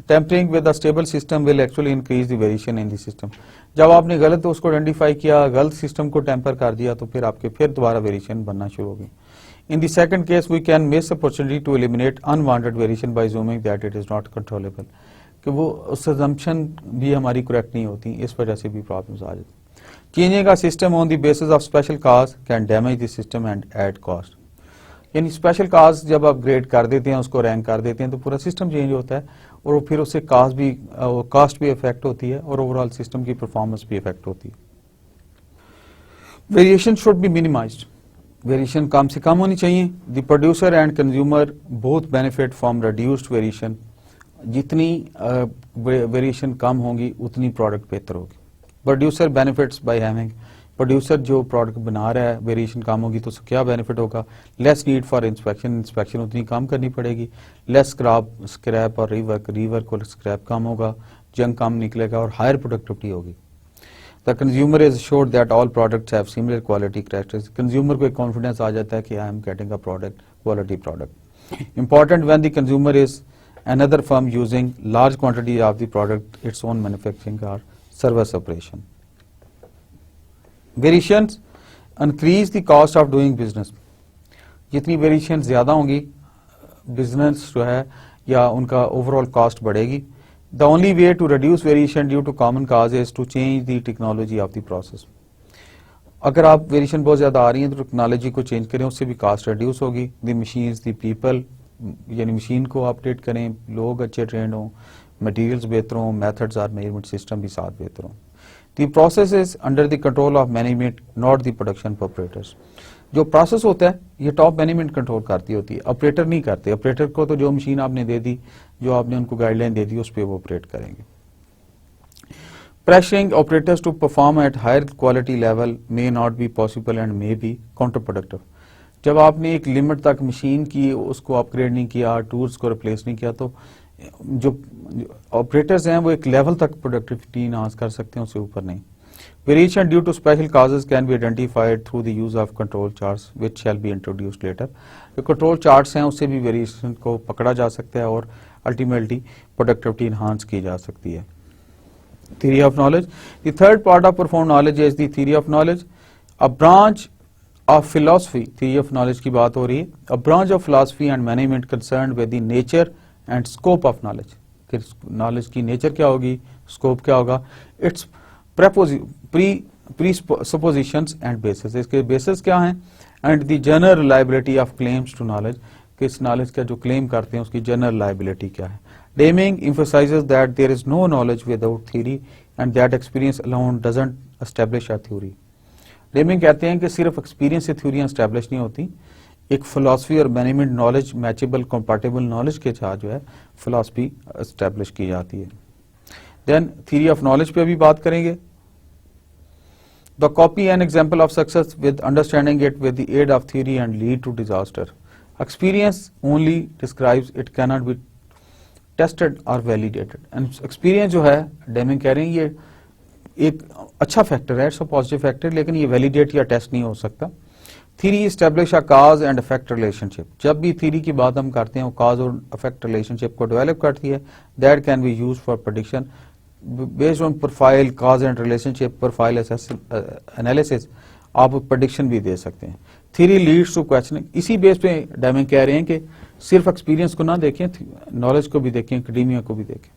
[SPEAKER 1] tampering with a stable system will actually increase the variation in the system. जब आपने गलत उसको आइडेंटिफाई किया, गलत सिस्टम को टेम्पर कर दिया तो फिर आपके फिर दोबारा वेरिएशन बनना शुरू होगी. In the second case, we can miss opportunity to eliminate unwanted variation by assuming that it is not controllable. कि वो उस असम्पशन भी हमारी करेक्ट नहीं होती, इस वजह से भी प्रॉब्लम्स आ जाती. Changing a system on the basis of special cause can damage the system and add cost. यानी स्पेशल काज जब आप ग्रेड कर देते हैं, उसको रैंक कर देते हैं तो पूरा सिस्टम चेंज होता है और फिर उससे कास्ट भी इफेक्ट होती है और ओवरऑल सिस्टम की परफॉर्मेंस भी इफेक्ट होती है. Variation should be minimised. Variation कम से कम होनी चाहिए. The producer and consumer both benefit from reduced variation. जितनी वेरिएशन कम होगी उतनी प्रोडक्ट बेहतर होगी. Producer benefits by having, producer जो प्रोडक्ट बना रहा है वेरिएशन कम होगी तो उसको क्या बेनिफिट होगा? Less need for inspection, inspection उतनी कम करनी पड़ेगी. लेस स्क्रैप और रीवर्क और स्क्रैप कम होगा, जंग कम निकलेगा और हायर प्रोडक्टिविटी होगी. The consumer is sure that all products have similar quality characteristics. Consumer को एक कॉन्फिडेंस आ जाता है कि I am getting a product, quality product. Important when the consumer is another firm using large quantity of the product, its own manufacturing or service operation. Variations increase the cost of doing business. जितनी variation ज्यादा होंगी business जो है या उनका overall cost बढ़ेगी. The only way to reduce variation due to common cause is to change the technology of the process. अगर आप वेरिएशन बहुत ज्यादा आ रही है तो टेक्नोलॉजी को चेंज करें, उससे भी कॉस्ट रिड्यूस होगी. द मशीन्स, द पीपल, यानी मशीन को अपडेट करें, लोग अच्छे ट्रेंड हों, मटेरियल्स बेहतर हों, मेथड्स और मेजरमेंट सिस्टम भी साथ बेहतर हों. The process is under the control of management, not the production operators. जो प्रोसेस होता है ये टॉप मैनेजमेंट कंट्रोल करती होती है, ऑपरेटर नहीं करते. ऑपरेटर को तो जो मशीन आपने दे दी, जो आपने उनको गाइडलाइन दे दी, उस पर वो ऑपरेट करेंगे. Pressuring operators to perform at higher quality level may not be possible and may be counterproductive. जब आपने एक लिमिट तक मशीन की उसको अपग्रेड नहीं किया, टूल्स को रिप्लेस नहीं किया, तो जो ऑपरेटर्स हैं वो एक लेवल तक प्रोडक्टिविटी इनहांस कर सकते हैं, उससे ऊपर नहीं. Variation due to special causes can be identified through the use of control charts which shall be introduced later. जो कंट्रोल चार्ट्स हैं उससे भी वेरिएशन को पकड़ा जा सकता है और अल्टीमेटली प्रोडक्टिविटी इनहांस की जा सकती है. Theory of knowledge. The third part of profound knowledge is the theory of knowledge, a branch of philosophy. Theory of knowledge की बात हो रही है. A branch of philosophy and management concerned with the nature and scope of knowledge. Knowledge की nature क्या होगी, scope क्या होगा, its presuppositions and basis, इसके बेसिस क्या हैं, and the general reliability of claims to knowledge, किस knowledge का जो क्लेम करते हैं उसकी जनरल रिलायबिलिटी क्या है. Deming emphasizes that there is no knowledge without theory and that experience alone doesn't establish a theory. Deming कहते हैं कि सिर्फ एक्सपीरियंस से थ्योरियां एस्टैब्लिश नहीं होती, एक फिलॉसफी और management knowledge, matchable compatible knowledge के साथ जो है फिलॉसफी एस्टैब्लिश की जाती है. देन थ्योरी ऑफ नॉलेज पे भी बात करेंगे. The copy an example of success with understanding it with the aid of theory and lead to disaster. Experience only describes, it cannot be tested or validated. And experience जो है Deming कह रहे हैं ये एक अच्छा फैक्टर है, it's a positive factor, लेकिन ये वैलिडेट या टेस्ट नहीं हो सकता. Theory establish a cause and effect relationship. जब भी थ्योरी की बात हम करते हैं वो काज और इफेक्ट रिलेशनशिप को डेवलप करती है. That can be used for prediction based on profile cause and relationship profile analysis. आप प्रेडिक्शन भी दे सकते हैं. Theory leads to questioning. इसी बेस पे डेमिंग कह रहे हैं कि सिर्फ एक्सपीरियंस को ना देखें, नॉलेज को भी देखें, एकेडमिया को भी देखें.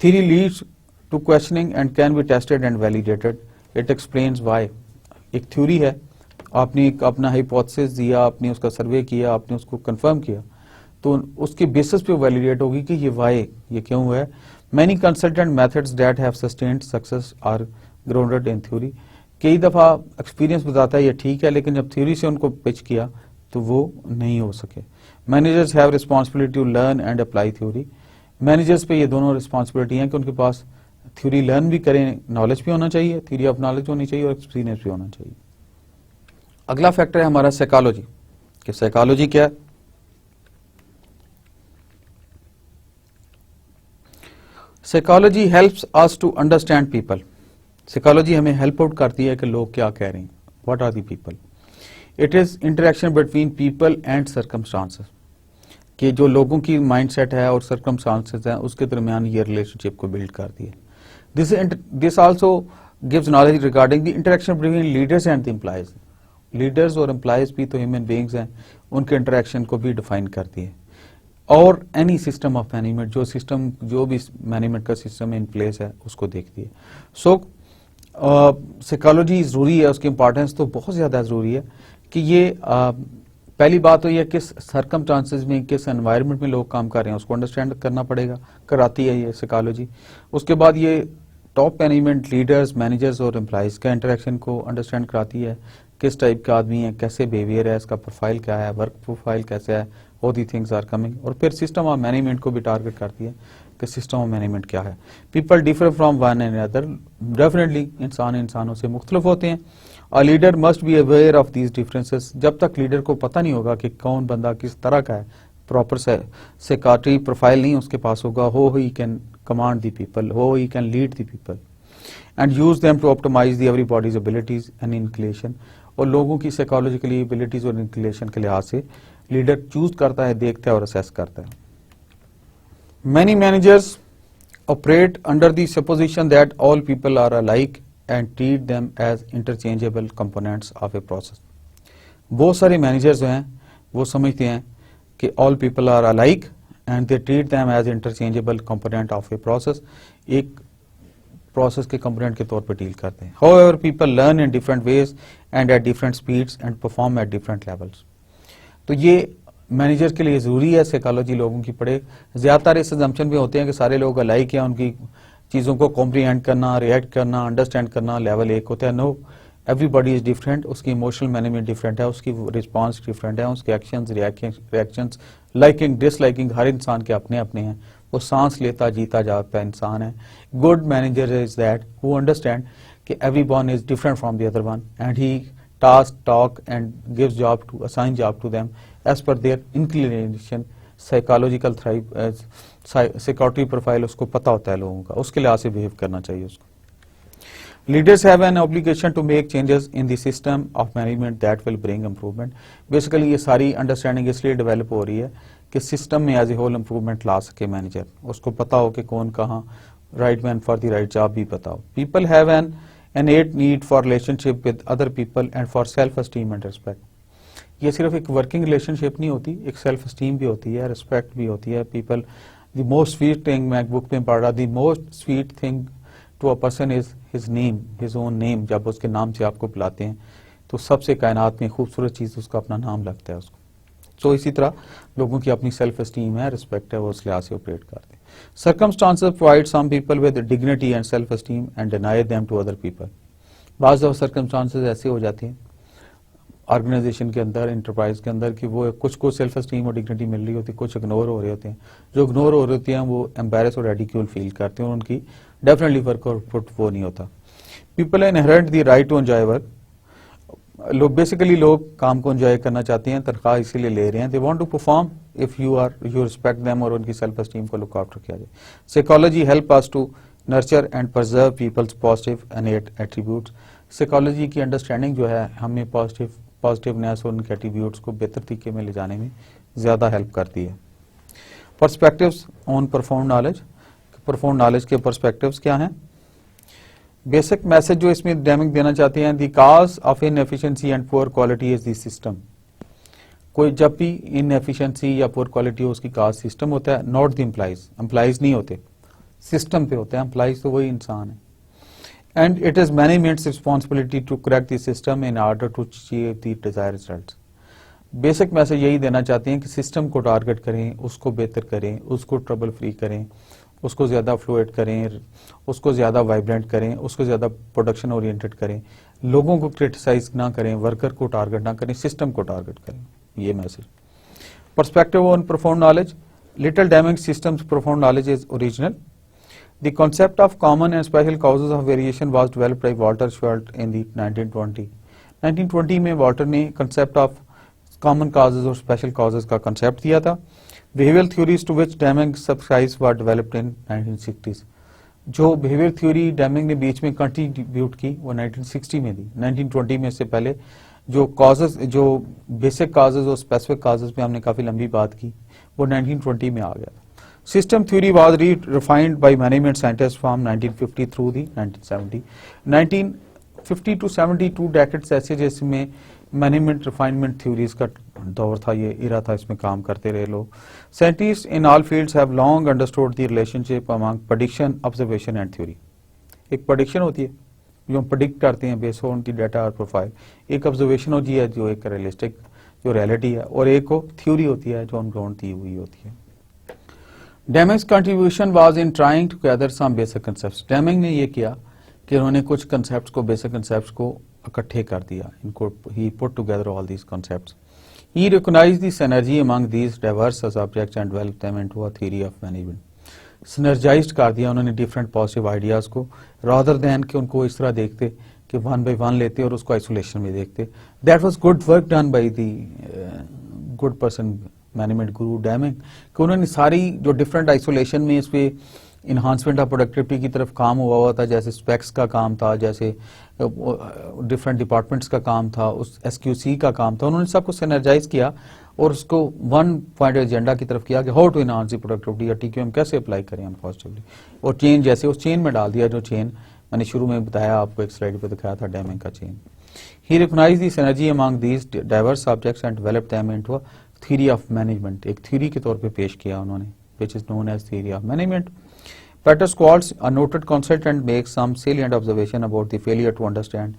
[SPEAKER 1] Theory leads to questioning and can be tested and validated. It explains why. एक थ्योरी है, आपने एक अपना हाइपोथेसिस दिया, आपने उसका सर्वे किया, आपने उसको कंफर्म किया, तो उसके बेसिस पे वैलिडेट होगी कि ये व्हाई, ये क्यों हुआ है. Many consultant methods that have sustained success are grounded in theory. कई दफा एक्सपीरियंस बताता है ये ठीक है, लेकिन जब थ्योरी से उनको पिच किया तो वो नहीं हो सके. Managers have responsibility to learn and apply theory. Managers पे ये दोनों रिस्पॉन्सिबिलिटी हैं कि उनके पास थ्योरी लर्न भी करें, नॉलेज भी होना चाहिए, थ्योरी ऑफ नॉलेज होनी चाहिए और एक्सपीरियंस भी होना चाहिए. अगला फैक्टर है हमारा साइकोलॉजी. कि साइकोलॉजी क्या है? Psychology helps us to understand people. Psychology हमें हेल्प आउट करती है कि लोग क्या कह रहे हैं. What are the people. It is interaction between people and circumstances. कि जो लोगों की माइंडसेट है और सर्कमस्टांसेस है उसके दरमियान ये रिलेशनशिप को बिल्ड करती है. This also gives knowledge regarding the interaction between leaders and the employees. Leaders और एम्प्लॉयज भी तो ह्यूमन बीइंग्स हैं, उनके इंटरेक्शन को भी डिफाइन करती है. और एनी सिस्टम ऑफ मैनेजमेंट, जो भी मैनेजमेंट का सिस्टम इन प्लेस है उसको देखती है. सो साइकोलॉजी जरूरी है, उसकी इंपॉर्टेंस तो बहुत ज्यादा जरूरी है कि ये पहली बात तो ये किस सर्कमस्टांसेस में, किस एनवायरनमेंट में लोग काम कर रहे हैं उसको अंडरस्टैंड करना पड़ेगा, कराती है ये साइकोलॉजी. उसके बाद ये टॉप मैनेजमेंट लीडर्स, मैनेजर्स और एम्प्लॉयज का इंटरेक्शन को अंडरस्टैंड कराती है. किस टाइप का आदमी है, कैसे बिहेवियर है, इसका प्रोफाइल क्या है, वर्क प्रोफाइल कैसे है, all the things are coming. और फिर सिस्टम ऑफ मैनेजमेंट को भी टारगेट करती है कि सिस्टम ऑफ मैनेजमेंट क्या है. People differ from one and other. Definitely इंसान इंसानों से मुख्तलिफ होते हैं. A leader must be aware of these differences. जब तक लीडर को पता नहीं होगा कि कौन बंदा किस तरह का है, प्रॉपर साइकोलॉजी प्रोफाइल नहीं उसके पास होगा, हो he can command the people, हो he can lead the people and use them to optimise the everybody's abilities and inclination. और लोगों की साइकोलॉजिकली एबिलिटीज और इंक्लिनेशन के लिहाज से लीडर चूज करता है, देखता है और असेस करता है. Many managers operate under the supposition that all people are alike and treat them as interchangeable components of a process. बहुत सारे मैनेजर्स जो हैं वो समझते हैं कि all people are alike and they treat them as interchangeable component of a process. एक process के कंपोनेंट के तौर पर डील करते हैं. However, people learn in different ways and at different speeds and perform at different levels. तो ये manager के लिए जरूरी है साइकोलॉजी लोगों की पढ़े. ज्यादातर इस अजम्पशन भी होते हैं कि सारे लोग अलाइक हैं, उनकी चीजों को कॉम्प्रीहेंड करना, रिएक्ट करना, अंडरस्टैंड करना लेवल एक होता है. No, everybody is different. उसकी इमोशनल मैनेजमेंट डिफरेंट है, उसकी रिस्पॉन्स डिफरेंट है, उसके एक्शंस, रिएक्शंस, लाइकिंग, डिसलाइकिंग हर इंसान के अपने अपने हैं. वो सांस लेता जीता जाता इंसान है. Good manager is that who understand कि everyone is different from the other one and he talk and gives assign job to them as per their inclination. Psychological thrive psychiatry profile उसको पता होता है लोगों का, उसके लिहाज से बिहेव करना चाहिए उसको. Leaders have an obligation to make changes in the system of management that will bring improvement. Basically ये सारी अंडरस्टैंडिंग इसलिए डेवलप हो रही है कि सिस्टम में एज ए होल इम्प्रूवमेंट ला सके मैनेजर, उसको पता हो कि कौन कहाँ right man for the right job भी पता हो. People have an innate need for relationship with other people and for self esteem and respect. ये सिर्फ एक वर्किंग रिलेशनशिप नहीं होती, एक सेल्फ एस्टीम भी होती है, रिस्पेक्ट भी होती है. People the most sweet thing, मैं बुक में पढ़ रहा, the most sweet thing to a person is his name, his own name. जब उसके नाम से आपको बुलाते हैं तो सबसे कायनात में खूबसूरत चीज उसका अपना नाम लगता है उसको. तो इसी तरह लोगों की अपनी सेल्फ एस्टीम है, रिस्पेक्ट है, वो उस लिहाज से ऑपरेट करते हैं. Circumstances provide some people with dignity and self-esteem and deny them to other people. बाज़ सर्कमस्टांसेस ऐसे हो जाते हैं ऑर्गेनाइजेशन के अंदर, इंटरप्राइज के अंदर कि वो कुछ को सेल्फ एस्टीम और डिग्निटी मिल रही होती है, कुछ इग्नोर हो रहे होते हैं. जो इग्नोर हो रहे होते हैं वो एम्बेरस और रेडिक्यूल फील करते हैं और उनकी डेफिनेटली वर्क आउटपुट वो नहीं होता. People inherit the right to enjoy work. लोग बेसिकली लोग काम को एंजॉय करना चाहते हैं, तनख्वाह इसीलिए ले रहे हैं। They want to perform if you respect them, और उनकी सेल्फ एस्टीम को लुक आफ्टर किया जाए। Psychology help us to nurture and preserve people's positive innate attributes. Psychology की अंडरस्टैंडिंग जो है हमें पॉजिटिवनेस और उनके एट्रीब्यूट्स को बेहतर तरीके में ले जाने में ज़्यादा हेल्प करती है। Perspectives on perform knowledge. Perform knowledge के पर्सपेक्टिव्स क्या हैं? बेसिक मैसेज जो इसमें डेमिंग देना चाहते हैं, the cause of inefficiency and poor quality is the system. कोई जब भी इनएफिशिएंसी या पुअर क्वालिटी हो उसकी काज सिस्टम होता है, नॉट द एम्प्लॉइज। एम्प्लॉइज नहीं होते, सिस्टम पे होते हैं। एम्प्लॉइज तो वही इंसान है। And it is management's responsibility to correct the system in order to achieve the desired results. Basic message यही देना चाहते हैं कि सिस्टम को टारगेट करें, उसको बेहतर करें, उसको ट्रबल फ्री करें, उसको ज़्यादा फ्लूइड करें, उसको ज़्यादा वाइब्रेंट करें, उसको ज़्यादा प्रोडक्शन ओरिएंटेड करें, लोगों को क्रिटिसाइज ना करें, वर्कर को टारगेट ना करें, सिस्टम को टारगेट करें। ये message. Perspective on perform knowledge. Little damage systems perform knowledge is original. The concept of common and special causes of variation was developed by Walter Shewhart in the 1920 में Walter ने concept of common causes और special causes का concept दिया था। Behaviour theories to which Deming subscribes were developed in 1960s। जो behaviour theory Deming ने बीच में contribute की वो 1960 में थी। 1920 में से पहले जो काजेज, जो बेसिक काजेज और स्पेसिफिक काजेज पे हमने काफी लंबी बात की, वो 1920 में आ गया। System theory was refined by management scientist from 1950 through the 1970। 1950 to 72 decades ऐसे जिसमें मैनेजमेंट रिफाइनमेंट थ्योरीज का दौर था, ये इरा था, इसमें काम करते रहे लोग। Scientist in all fields have long understood the relationship among prediction, observation and theory. एक प्रेडिक्शन होती है जो हम प्रेडिक्ट करते हैं बेस्ड ऑन द डाटा और प्रोफाइल, एक ऑब्जर्वेशन होती है जो एक रियलिस्टिक जो रियलिटी है, और एक को थ्योरी होती है जो हम ग्राउंड दी हुई होती है। Deming's contribution was in trying to gather some basic concepts. Deming ने ये किया कि उन्होंने कुछ कंसेप्ट्स को, बेसिक कंसेप्ट्स को इकट्ठे कर दिया, इनको ही put together all these concepts. He recognised the synergy among these diverse subjects and developed them into a theory of management. Synergised कर दिया उन्होंने डिफरेंट पॉजिटिव आइडियाज को, रादर देन कि उनको इस तरह देखते कि वन बाय वन लेते और उसको आइसोलेशन में देखते। That was good work done by the good person management Guru Deming, कि उन्होंने सारी जो डिफरेंट आइसोलेशन में इस पे इन्हांसमेंट ऑफ प्रोडक्टिविटी की तरफ काम हुआ था, जैसे स्पेक्स का काम था, जैसे डिफरेंट डिपार्टमेंट्स का काम था, उस एसक्यूसी का काम था, उन्होंने सबको सिनर्जाइज किया और उसको वन पॉइंट एजेंडा की तरफ किया कि how to enhance the productivity या टीक्यूएम कैसे अप्लाई करें हम पॉजिटिवली, और चेन जैसे उस चेन में डाल दिया जो चेन मैंने शुरू में बताया, आपको एक स्लाइड पे दिखाया था डेमिंग का chain. He recognised the synergy among these diverse subjects and developed them into a theory of management. एक थ्योरी के तौर पे पेश किया उन्होंने, which is known as theory of management. Peter Schwartz, a noted consultant, makes some salient observation about the failure to understand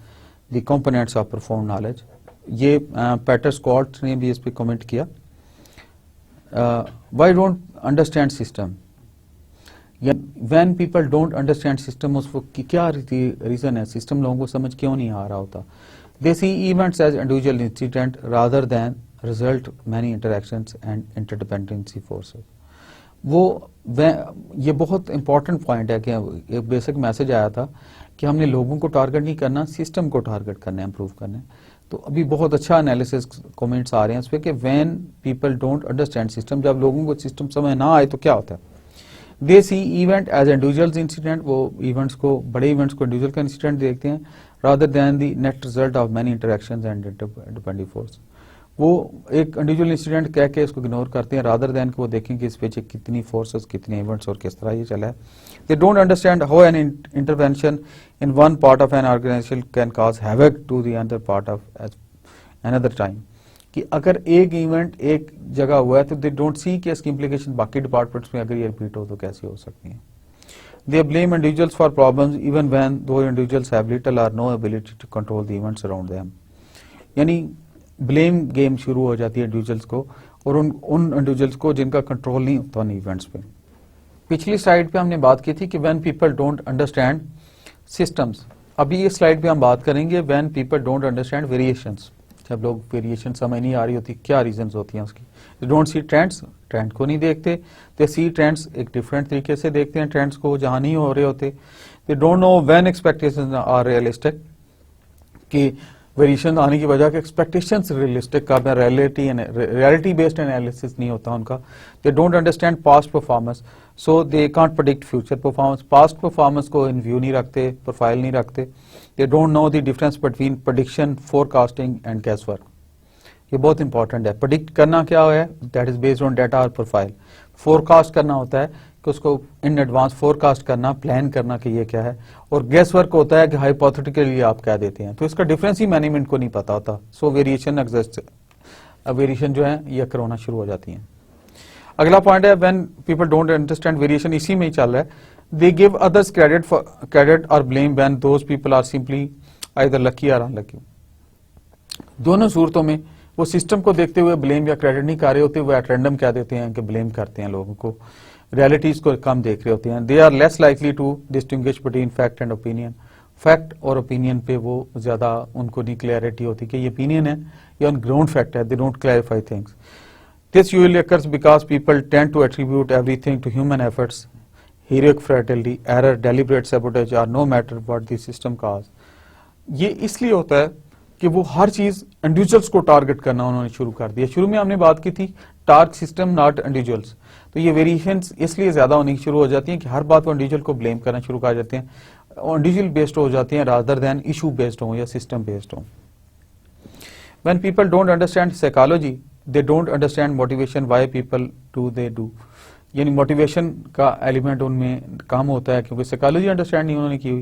[SPEAKER 1] the components of performed knowledge. ये Peter Schwartz ने भी इस पे कमेंट किया। Why don't understand system? When people don't understand system, उसको क्या reason है, system लोगों को समझ क्यों नहीं आ रहा होता? They see events as individual incident rather than result many interactions and interdependency forces. ये बहुत इंपॉर्टेंट पॉइंट है कि एक बेसिक मैसेज आया था कि हमने लोगों को टारगेट नहीं करना, सिस्टम को टारगेट करना है, इंप्रूव करना है। तो अभी बहुत अच्छा एनालिसिस कमेंट्स आ रहे हैं इस पे कि when people don't understand system, जब लोगों को सिस्टम समझ ना आए तो क्या होता है। दे सी इवेंट एज इंडिविजुअल्स इंसिडेंट, वो इवेंट्स को, बड़े इवेंट्स को इंडिविजुअल का इंसिडेंट देखते हैं, rather than the net result of many interactions and depending force. वो एक इंडिविजुअल इंसिडेंट कह के इसको इग्नोर करते हैं, रादर देन कि वो देखें कि इस पे कितनी फोर्सेस, कितने इवेंट्स और किस तरह ये चला है। They don't understand how an intervention in one part of an organization can cause havoc to the other part of another time, कि अगर एक इवेंट एक जगह हुआ है तो दे डोंट सी कि इसकी इम्प्लीकेशन बाकी डिपार्टमेंट्स में अगर ये रिपीट हो तो कैसे हो सकती है। They blame individuals for problems even when those individuals have little or no ability to control the events around them. यानी ब्लेम गेम शुरू हो जाती है इंडिविजुअल्स को, और उन इंडिविजुअल्स को जिनका कंट्रोल नहीं होता उन इवेंट्स पे। पिछली स्लाइड पे हमने बात की थी कि when people don't understand systems. अभी ये स्लाइड पे हम बात करेंगे when people don't understand variations, जब लोग वेरिएशन समझ नहीं आ रही होती, क्या रीजंस होती हैं उसकी। डोंट सी ट्रेंड्स, ट्रेंड को नहीं देखते, दे सी ट्रेंड्स एक डिफरेंट तरीके से देखते हैं ट्रेंड्स को जहां नहीं हो रहे होते। They don't know when expectations are realistic, कि वेरिएशन आने की वजह के एक्सपेक्टेशंस रियलिस्टिक का रियलिटी बेस्ड एनालिसिस नहीं होता उनका। They don't understand past performance, so they can't predict future performance, past performance को इन व्यू नहीं रखते, प्रोफाइल नहीं रखते। They don't know the difference between prediction, forecasting and guess work. ये बहुत इंपॉर्टेंट है। प्रेडिक्ट करना क्या है, that is based on data और प्रोफाइल। फोरकास्ट करना होता है कि उसको इन एडवांस फोरकास्ट करना, प्लान करना कि ये क्या है, और गेस वर्क होता है कि हाइपोथेटिकली आप कह देते हैं। तो इसका डिफरेंस ही मैनेजमेंट को नहीं पता होता। सो वेरिएशन एग्जिस्ट, वेरिएशन जो है ये अकर होना शुरू हो जाती है। अगला पॉइंट है when people don't understand variation, इसी में ही चल रहा है। They give others credit or blame when those people are simply either lucky or unlucky. दोनों सूरतों में वो सिस्टम को देखते हुए ब्लेम या क्रेडिट नहीं कर रहे होते, वो एट रैंडम कह देते हैं कि ब्लेम करते हैं लोगों को, रियलिटीज को कम देख रहे होते हैं। They are less likely to distinguish between fact and opinion, fact और ओपिनियन पे वो ज्यादा उनको नहीं क्लैरिटी होती कि ये ओपिनियन है या ऑन ग्राउंड फैक्ट है। They don't clarify things. This usually occurs because people tend to attribute everything to human efforts, heroic fratility, error, deliberate sabotage or no matter what the system cause। ये इसलिए होता है कि वो हर चीज individuals को target करना उन्होंने शुरू कर दिया। शुरू में हमने बात की थी टारगेट सिस्टम नॉट इंडिविजुअल्स, तो ये वेरिएशंस इसलिए ज्यादा होनी शुरू हो जाती हैं कि हर बात को इंडिविजुअल को ब्लेम करना शुरू कर जाते हैं, इंडिविजुअल बेस्ड हो जाती हैं रादर देन इशू बेस्ड हो या सिस्टम बेस्ड हो। When people don't understand psychology, they don't understand motivation, why people do they do। यानी मोटिवेशन का एलिमेंट उनमें कम होता है क्योंकि साइकोलॉजी अंडरस्टैंड नहीं उन्होंने की हुई।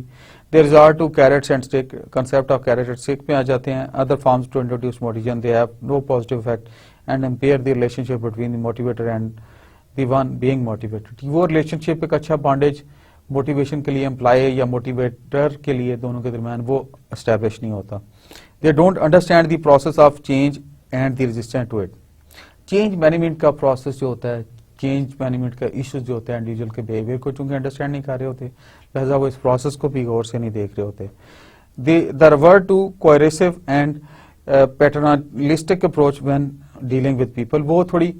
[SPEAKER 1] They resort to carrots and stick, concept of carrot and stick पे आ जाते हैं। Other forms to introduce motivation, they have no positive effect and impair the relationship between the motivator and the one being motivated. वो relationship एक अच्छा bondage motivation के लिए employ या मोटिवेटर के लिए दोनों के दरमियान वो एस्टेब्लिश नहीं होता। They don't understand the process of change and the resistance to it. Change management का प्रोसेस जो होता है, चेंज मैनेजमेंट का इश्यूज जो होते हैं इंडिविजुअल के बिहेवियर को चूंकि अंडरस्टैंड नहीं कर रहे होते, लिहाजा वो इस प्रोसेस को भी गौर से नहीं देख रहे होते। They revert to coercive and paternalistic approach when dealing with people, वो थोड़ी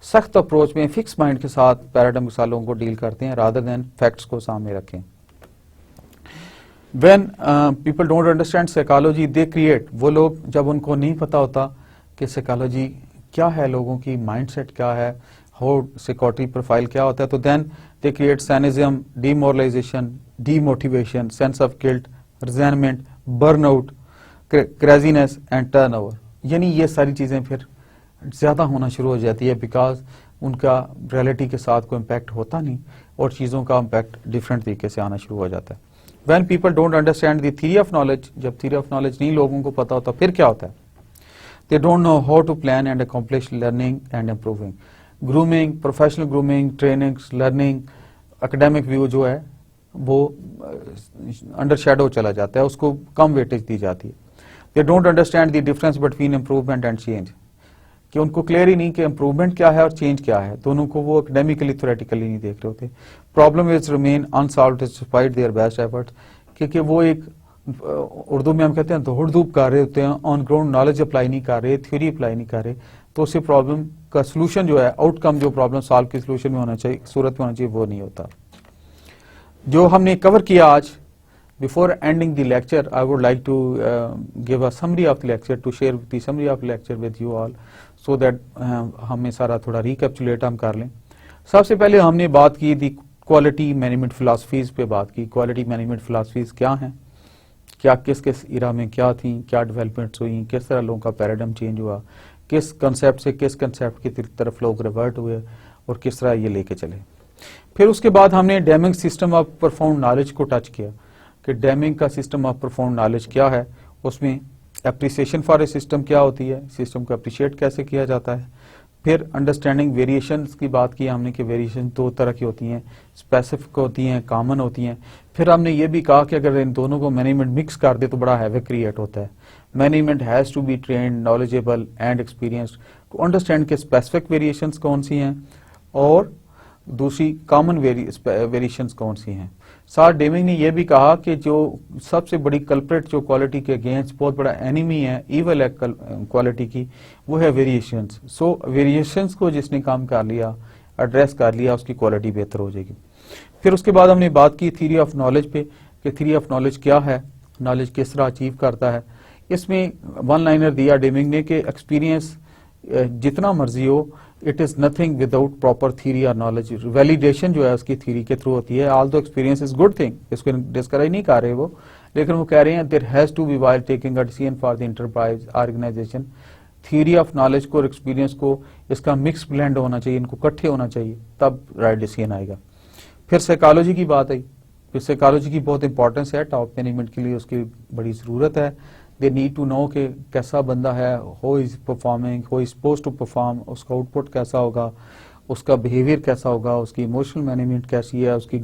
[SPEAKER 1] सख्त अप्रोच में फिक्स माइंड के साथ पैराडाइम के साथ लोगों को डील करते हैं रादर देन फैक्ट्स को सामने रखें। When people don't understand psychology they create, वो लोग जब उनको नहीं पता होता कि साइकोलॉजी क्या है, लोगों की माइंडसेट क्या है, हाउ सिक्योरिटी प्रोफाइल क्या होता है, तो then they create cynicism, demoralisation, demotivation, sense of guilt, resentment, burnout, craziness and turnover. यानी ये सारी चीजें फिर ज्यादा होना शुरू हो जाती है बिकॉज उनका रियलिटी के साथ कोई इम्पैक्ट होता नहीं और चीजों का इम्पैक्ट डिफरेंट तरीके से आना शुरू हो जाता है। When people don't understand the theory of knowledge, जब थ्योरी ऑफ नॉलेज नहीं लोगों को पता होता फिर क्या होता है। They don't know how to plan and accomplish learning and improving. Grooming, professional grooming, training, learning, academic view जो है वो अंडर शेडो चला जाता है, उसको कम वेटेज दी जाती है। They don't understand the difference between improvement and change, कि उनको क्लियर ही नहीं कि इम्प्रूवमेंट क्या है और चेंज क्या है, दोनों को वो एकेडमिकली थ्योरेटिकली नहीं देख रहे होते। Problem is remain unsolved despite their best efforts, क्योंकि वो एक उर्दू में हम कहते हैं दौड़ धूप कर रहे होते हैं, ऑन ग्राउंड नॉलेज अप्लाई नहीं कर रहे, थ्योरी अप्लाई नहीं कर रहे, तो उससे प्रॉब्लम का सोल्यूशन जो है, आउटकम जो प्रॉब्लम सॉल्व की सोल्यूशन में होना चाहिए, सूरत में होना चाहिए, वो नहीं होता। जो हमने कवर किया आज, before ending the lecture I would like to give a summary of the lecture, to share the summary of lecture with you all so that हमें सारा थोड़ा रिकैप्चुलेट हम कर लें। सबसे पहले हमने बात की दी क्वालिटी मैनेजमेंट फिलॉसफीज पे बात की। क्वालिटी मैनेजमेंट फिलॉसफीज क्या हैं, क्या किस किस इरा में क्या थी, क्या डेवलपमेंट्स हुई, किस तरह लोगों का पैराडाइम चेंज हुआ, किस कंसेप्ट से किस कंसेप्ट की तरफ लोग रिवर्ट हुए और किस तरह ये लेके चले। फिर उसके बाद हमने Deming system of profound knowledge को टच किया कि डेमिंग का सिस्टम ऑफ परफॉर्म नॉलेज क्या है, उसमें एप्रिसिएशन फॉर ए सिस्टम क्या होती है, सिस्टम को अप्रिशिएट कैसे किया जाता है। फिर अंडरस्टैंडिंग वेरिएशंस की बात की हमने कि वेरिएशन दो तरह की होती हैं, स्पेसिफिक होती हैं, कॉमन होती हैं। फिर हमने ये भी कहा कि अगर इन दोनों को मैनेजमेंट मिक्स कर दे तो बड़ा हैवक क्रिएट होता है। Management has to be trained, knowledgeable and experienced to understand के स्पेसिफिक वेरिएशंस कौन सी हैं और दूसरी कॉमन वेरिएशंस कौन सी हैं। सार डेमिंग ने यह भी कहा कि जो सबसे बड़ी कल्प्रेट जो क्वालिटी के अगेंस्ट बहुत बड़ा एनिमी है, इवल है क्वालिटी की, वो है वेरिएशंस। सो वेरिएशंस को जिसने काम कर लिया, एड्रेस कर लिया, उसकी क्वालिटी बेहतर हो जाएगी। फिर उसके बाद हमने बात की थ्योरी ऑफ नॉलेज पे कि थ्योरी ऑफ नॉलेज क्या है, नॉलेज किस तरह अचीव करता है। इसमें वन लाइनर दिया डेमिंग ने कि एक्सपीरियंस जितना मर्जी हो, it is nothing without proper theory और नॉलेज। वैलिडेशन जो है उसकी थ्योरी के थ्रू होती है। Although experience is good thing, इसको डिस्करेज नहीं कर रहे वो, लेकिन वो कह रहे हैं there has to be while taking a decision for the enterprise organization. Theory of knowledge को और एक्सपीरियंस को इसका मिक्स ब्लेंड होना चाहिए, इनको इकट्ठे होना चाहिए, तब राइट डिसीजन आएगा। फिर साइकोलॉजी की बात आई, फिर साइकोलॉजी की बहुत इंपॉर्टेंस है टॉप मैनेजमेंट के लिए, उसकी बड़ी ज़रूरत है। दे नीड टू नो कि कैसा बंदा है, हो इज परफॉर्मिंग, हो इज सपोज टू परफॉर्म, उसका आउटपुट कैसा होगा, उसका बिहेवियर कैसा होगा, उसकी इमोशनल मैनेजमेंट कैसी है, उसकी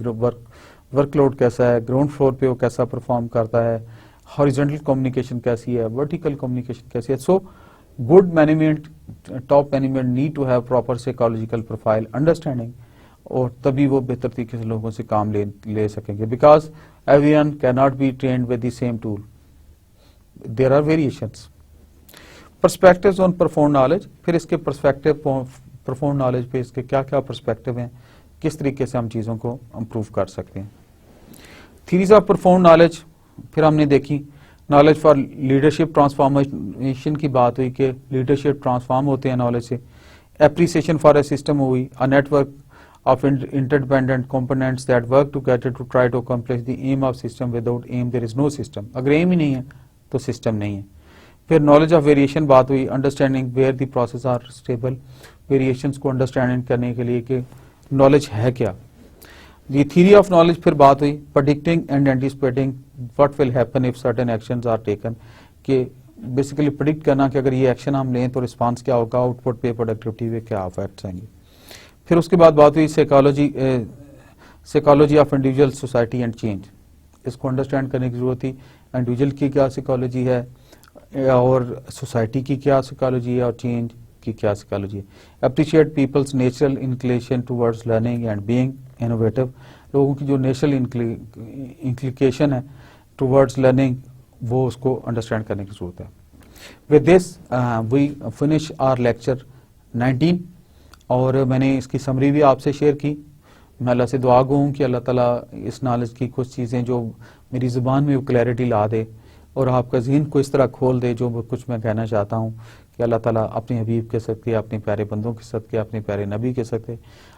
[SPEAKER 1] वर्कलोड कैसा है, ग्राउंड फ्लोर पे वो कैसा परफॉर्म करता है, हॉरिजॉन्टल कम्युनिकेशन कैसी है, वर्टिकल कम्युनिकेशन कैसी है। So good management, top management need to have proper psychological profile understanding, और तभी वो बेहतर तरीके से लोगों से काम ले सकेंगे। Because everyone can not be trained with the same tool, there are variations. Perspectives on perform knowledge, फिर इसके पर्सपेक्टिव परफॉर्म नॉलेज पे इसके क्या क्या पर्सपेक्टिव हैं, किस तरीके से हम चीज़ों को इम्प्रूव कर सकते हैं। थ्योरीज ऑफ परफॉर्म नॉलेज फिर हमने देखी। नॉलेज फॉर लीडरशिप ट्रांसफॉर्मेशन की बात हुई कि लीडरशिप ट्रांसफॉर्म होते हैं नॉलेज से। एप्रिसिएशन फॉर ए सिस्टम हुई, a network of interdependent components that work together to try to accomplish the aim of system. Without aim there is no system. अगर aim ही नहीं है तो सिस्टम नहीं है। फिर नॉलेज ऑफ वेरिएशन बात हुई, understanding where the process are stable, variations को अंडरस्टैंडिंग करने के लिए कि नॉलेज है क्या। दी थ्योरी ऑफ नॉलेज फिर बात हुई, predicting and anticipating what will happen if certain actions are taken, कि बेसिकली प्रेडिक्ट करना कि अगर ये एक्शन हम लें तो रिस्पांस क्या होगा, आउटपुट पे, प्रोडक्टिविटी पे क्या इफेक्ट्स आएंगे। फिर उसके बाद बात हुई psychology of individual, society and change. इसको अंडरस्टैंड करने की जरूरत थी, इंडिविजुअल की क्या साइकोलॉजी है और सोसाइटी की क्या साइकोलॉजी है और चेंज की क्या साइकोलॉजी है। Appreciate people's natural inclination towards learning and being innovative, लोगों की जो नेचुरल इंक्लिकेशन है टुवर्ड्स लर्निंग, वो उसको अंडरस्टैंड करने की जरूरत है। With this we finish our lecture 19, और मैंने इसकी समरी भी आपसे शेयर की। मैं अल्लाह से दुआ गो हूँ कि अल्लाह ताला इस नॉलेज की कुछ चीज़ें जो मेरी ज़ुबान में वो क्लैरिटी ला दे और आपका ज़हन को इस तरह खोल दे जो कुछ मैं कहना चाहता हूँ, कि अल्लाह ताला अपने हबीब के सदके, अपने प्यारे बंदों के सदके, अपने प्यारे नबी के सदके,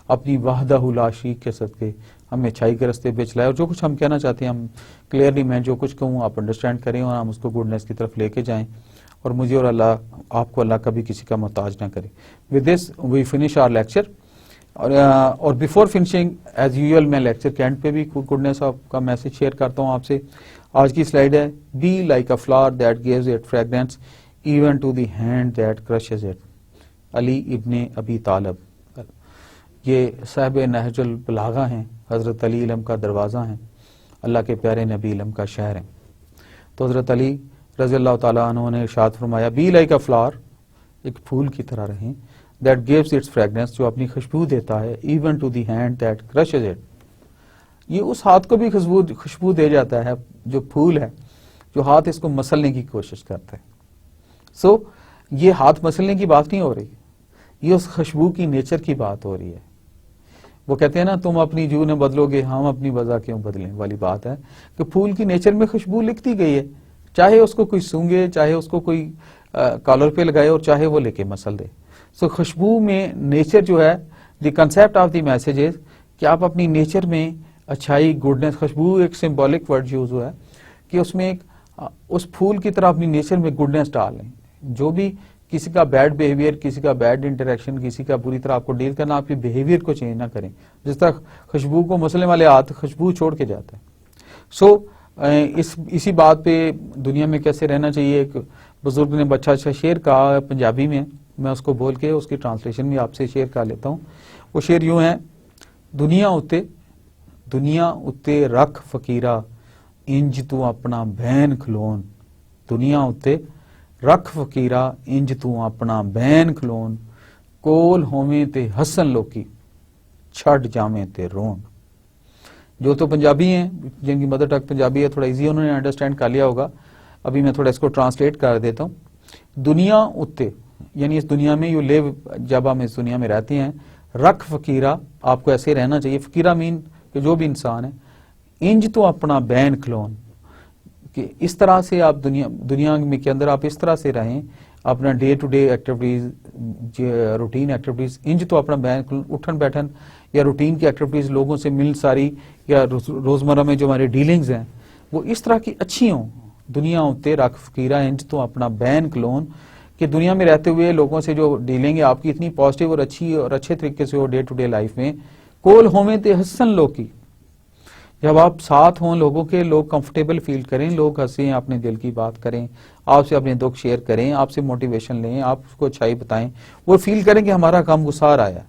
[SPEAKER 1] अपनी वहदहु ला शरीक के सदके हमें अच्छाई के रास्ते पे चलाए। और जो कुछ हम कहना चाहते हैं, हम क्लियरली, मैं जो कुछ कहूँ आप अंडरस्टैंड करें और हम उसको गुडनेस की तरफ लेके जाएँ, और मुझे और अल्लाह, आपको अल्लाह कभी किसी का मोहताज ना करे। With this we finish our lecture. और बिफोर फिनिशिंग एज यूजुअल मैं लेक्चर के एंड पे भी गुडनेस का मैसेज शेयर करता हूँ आपसे। आज की स्लाइड है, be like a flower that gives it fragrance even to the hand that crushes it, Ali ibn Abi Talib. ये साहिब नहजुल बलागा हैं, हज़रत अली इल्म का दरवाज़ा हैं, अल्लाह के प्यारे नबी इल्म का शहर है। तो हज़रत अली रज़ी अल्लाह ताला अन्हु ने इरशाद फरमाया, बी लाइक अ फ्लावर, एक फूल की तरह रहें, दैट गिव्स इट्स फ्रेग्रेंस, जो अपनी खुशबू देता है, even to the hand that crushes it, ये उस हाथ को भी खुशबू दे जाता है, जो फूल है, जो हाथ इसको मसलने की कोशिश करता है। सो ये हाथ मसलने की बात नहीं हो रही, ये उस खुशबू की नेचर की बात हो रही है। वो कहते हैं ना, तुम अपनी जू ने बदलोगे, हम अपनी वजह क्यों बदलें वाली बात है, कि फूल की नेचर में खुशबू लिखती गई है, चाहे उसको कोई सूंघे, चाहे उसको कोई कॉलर पे लगाए और चाहे वो लेके मसल दे। सो खुशबू में नेचर जो है, the concept of the message is कि आप अपनी नेचर में अच्छाई, गुडनेस, खुशबू एक सिंबॉलिक वर्ड यूज हुआ है कि उसमें एक उस फूल की तरह अपनी नेचर में गुडनेस डाल लें। जो भी किसी का बैड बिहेवियर, किसी का बैड इंटरेक्शन, किसी का बुरी तरह आपको डील करना, आपके बिहेवियर को चेंज ना करें। जिस तरह खुशबू को मसलने वाले हाथ खुशबू छोड़ के जाता है। सो इसी बात पे दुनिया में कैसे रहना चाहिए, एक बुजुर्ग ने बच्चा अच्छा शेर कहा पंजाबी में, मैं उसको बोल के उसकी ट्रांसलेशन भी आपसे शेयर कर लेता हूँ। वो शेर यूं है, दुनिया उत्ते रख फकीरा, इंज तू अपना बहन खलोन, दुनिया उत्ते रख फकीरा, इंज तू अपना बहन खलोन, कोल होवे ते हसन लोकी, छड़ जावे ते रोन। जो तो पंजाबी हैं, जिनकी मदर टंग पंजाबी है, थोड़ा इजी उन्होंने अंडरस्टैंड कर लिया होगा। अभी मैं थोड़ा इसको ट्रांसलेट कर देता हूँ। दुनिया उत्ते यानी इस दुनिया में यू लिव, जब हम इस दुनिया में रहते हैं, रख फकीरा, आपको ऐसे रहना चाहिए। फकीरा मीन कि जो भी इंसान है, इंज तो अपना बैन खलोन, कि इस तरह से आप दुनिया में के अंदर आप इस तरह से रहें, अपना day to day activities, routine activities, इंज तो अपना बैन, उठन बैठन या रूटीन की एक्टिविटीज, लोगों से मिल सारी या रोजमर्रा में जो हमारे डीलिंग्स हैं वो इस तरह की अच्छी हों। दुनिया उत्ते रख फकीरा, इंज तो अपना बैन खलोन, कि दुनिया में रहते हुए लोगों से जो डीलिंग है आपकी इतनी पॉजिटिव और अच्छी और अच्छे तरीके से हो डे टू डे लाइफ में। कोल होमे ते हसन लोग की, जब आप साथ हों लोगों के, लोग कंफर्टेबल फील करें, लोग हंसें, अपने दिल की बात करें, आपसे अपने दुख शेयर करें, आपसे मोटिवेशन लें, आप उसको अच्छाई बताएं, वो फील करें कि हमारा काम गुसार आया।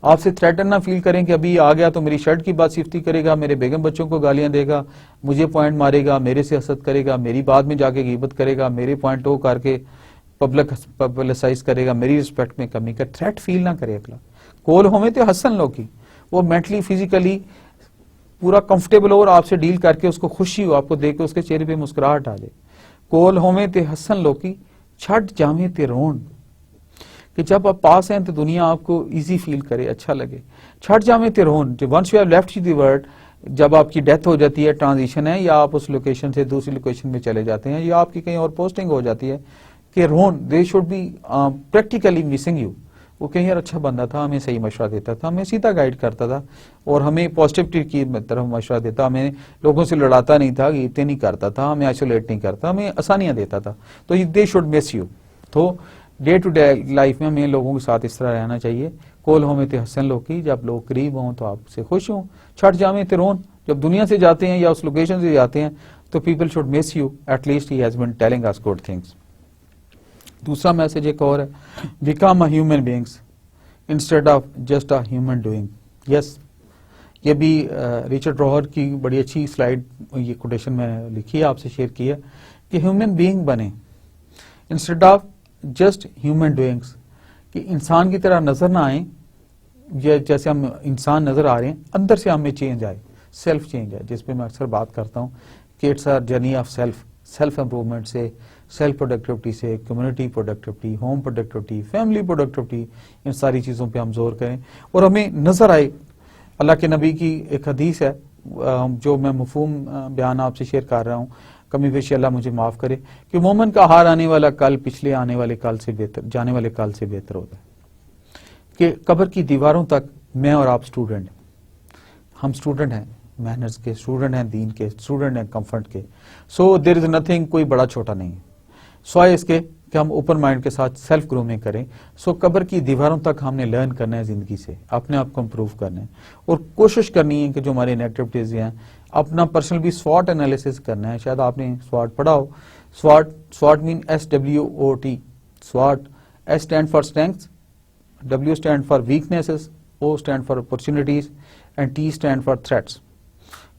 [SPEAKER 1] आपसे थ्रेटन ना फील करें कि अभी आ गया तो मेरी शर्ट की बात सिफ्ती करेगा, मेरे बेगम बच्चों को गालियां देगा, मुझे पॉइंट मारेगा, मेरे से हसद करेगा, मेरी बात में जाके गीबत करेगा, मेरे पॉइंट वो करके पब्लिसाइज करेगा, मेरी रिस्पेक्ट में कमी कर। थ्रेट फील ना करे अगला। कोल होमे तो हसन लोग की, वो मेंटली फिजिकली पूरा कंफर्टेबल हो और आपसे डील करके उसको खुशी हो, आपको देख के उसके चेहरे पे मुस्कुराहट आ जाए। कोल होमे ते हसन लोग की, छट जामे ते रोन, कि जब आप पास हैं तो दुनिया आपको इजी फील करे, अच्छा लगे। छट जामे ते रोन, once you have left the world, जब आपकी डेथ हो जाती है, ट्रांजिशन है, या आप उस लोकेशन से दूसरी लोकेशन में चले जाते हैं, या आपकी कहीं और पोस्टिंग हो जाती है, कि रोन they should be practically missing you. वो कहीं यार अच्छा बंदा था, हमें सही मशवरा देता था, हमें सीधा गाइड करता था और हमें पॉजिटिविटी की तरफ मशवरा देता, हमें लोगों से लड़ाता नहीं था, गीते नहीं करता था, हमें आइसोलेट नहीं करता, हमें आसानियां देता था। तो दे शुड मिस यू। तो डे टू डे लाइफ में हमें लोगों के साथ इस तरह रहना चाहिए। कोल होमे ते हसन लोग की, जब लोग करीब हों तो आपसे खुश हों। छट जामे ते रोन, जब दुनिया से जाते हैं या उस लोकेशन से जाते हैं तो people should miss you, at least he has been telling us good things. दूसरा मैसेज एक और है, become a human beings instead of just a human doing. Yes, ये भी रिचर्ड रोहर की बड़ी अच्छी स्लाइड, ये कोटेशन में लिखी है, आपसे शेयर की है, कि ह्यूमन बीइंग बने instead of just human doings, कि इंसान की तरह नजर ना आए, जैसे हम इंसान नजर आ रहे हैं, अंदर से हमें चेंज आए, सेल्फ चेंज आए, जिस पे मैं अक्सर बात करता हूँ कि it's a journey of self improvement से, सेल्फ प्रोडक्टिविटी से, community productivity, home productivity, family productivity, इन सारी चीज़ों पे हम जोर करें और हमें नजर आए। अल्लाह के नबी की एक हदीस है, जो मैं मफहूम बयान आपसे शेयर कर रहा हूँ, कमी पेशी अल्लाह मुझे माफ करे, कि मोमिन का हार आने वाला कल पिछले आने वाले कल से बेहतर, जाने वाले कल से बेहतर होता है। कि कब्र की दीवारों तक मैं और आप स्टूडेंट हैं, हम स्टूडेंट हैं, मैनर्स के स्टूडेंट हैं, दीन के स्टूडेंट हैं, कंफर्ट के। सो देयर इज नथिंग, कोई बड़ा छोटा नहीं है, सवाए इसके कि हम ओपन माइंड के साथ सेल्फ ग्रूमिंग करें। सो कब्र की दीवारों तक हमने लर्न करना है, जिंदगी से अपने आप को इम्प्रूव करना है और कोशिश करनी है कि जो हमारी नेगेटिविटीज हैं, अपना पर्सनल भी स्वॉट एनालिसिस करना है। शायद आपने स्वॉट पढ़ा हो। स्वॉट मीन SWOT, स्वॉट, S stand for strengths, W stand for weaknesses, O stand for opportunities and T stand for threats.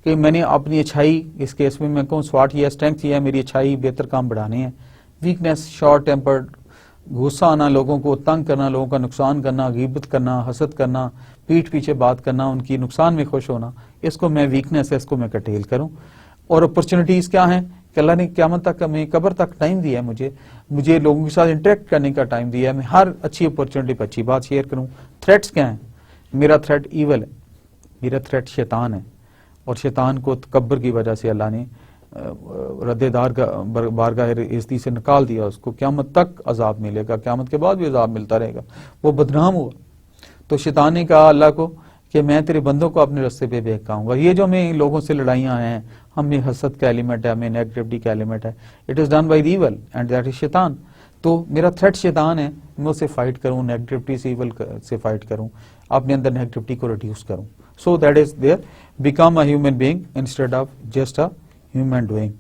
[SPEAKER 1] कि मैंने अपनी अच्छाई, इस केस में मैं कहूँ स्वॉट ये, स्ट्रेंथ ये है, मेरी अच्छाई बेहतर काम बढ़ाने हैं। वीकनेस, शॉर्ट टेम्पर्ड, गुस्सा आना, लोगों को तंग करना, लोगों का नुकसान करना, गीबत करना, हसद करना, पीठ पीछे बात करना, उनकी नुकसान में खुश होना, इसको मैं वीकनेस है, इसको मैं कटेल करूं। और अपॉर्चुनिटीज क्या हैं कि अल्लाह ने क़यामत तक, हमें कब्र तक टाइम दिया है, मुझे लोगों के साथ इंटरेक्ट करने का टाइम दिया है, मैं हर अच्छी अपॉर्चुनिटी पर अच्छी बात शेयर करूं। थ्रेट्स क्या हैं? मेरा थ्रेट ईवल है, मेरा थ्रेट शैतान है, और शैतान को कब्र की वजह से अल्लाह ने रद्देदार का बारगाह इज़्ज़ती से निकाल दिया, उसको क़यामत तक अजाब मिलेगा, क़यामत के बाद भी अजाब मिलता रहेगा, वो बदनाम हुआ। तो शैतान ने कहा अल्लाह को कि मैं तेरे बंदों को अपने रास्ते पे बहकाऊंगा। ये जो हमें लोगों से लड़ाइयाँ हैं, हमें हसद का एलिमेंट है, हमें नेगेटिविटी का एलिमेंट है, it is done by the evil and that is शैतान। तो मेरा थ्रेट शैतान है, मैं उससे फाइट करूँ, नेगेटिविटी से, ईवल से फाइट करूँ, अपने अंदर नेगेटिविटी को रिड्यूस करूँ। So that is there, become a human being instead of just a human doing.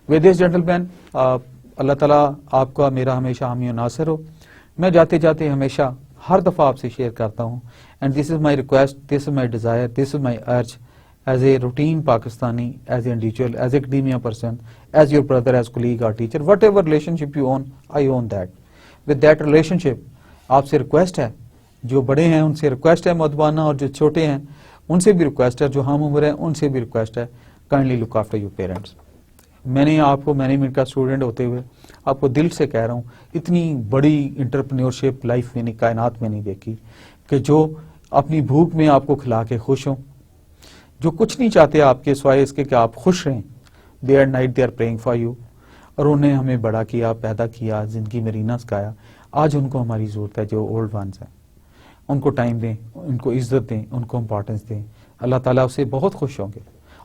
[SPEAKER 1] With this gentleman, Allah ताला आपका मेरा हमेशा हामी नासिर हो। मैं जाते जाते हमेशा हर दफ़ा आपसे शेयर करता हूँ, and this is my request, this is my desire, this is my अर्ज as a routine Pakistani, as an individual, as academia person, as your brother, as colleague और teacher, whatever relationship you own, I own that. With that relationship आपसे request है, जो बड़े हैं उनसे request है मदबाना, और जो छोटे हैं उनसे भी रिक्वेस्ट है, जो हम उम्र है उनसे भी रिक्वेस्ट है, kindly look after your parents. मैंने आपको मैनेजमेंट का स्टूडेंट होते हुए आपको दिल से कह रहा हूँ, इतनी बड़ी इंटरप्रेन्योरशिप लाइफ में नहीं, कायनात में नहीं देखी कि जो अपनी भूख में आपको खिला के खुश हों, जो कुछ नहीं चाहते आपके सिवाय इसके कि आप खुश रहें। Day and night they are praying for you. और उन्हें हमें बड़ा किया, पैदा किया, जिंदगी में रीना सिखाया। आज उनको हमारी ज़रूरत है, जो ओल्ड वंस हैं उनको टाइम दें, उनको इज्जत दें, उनको इंपॉर्टेंस दें। अल्लाह ताला उससे बहुत खुश होंगे।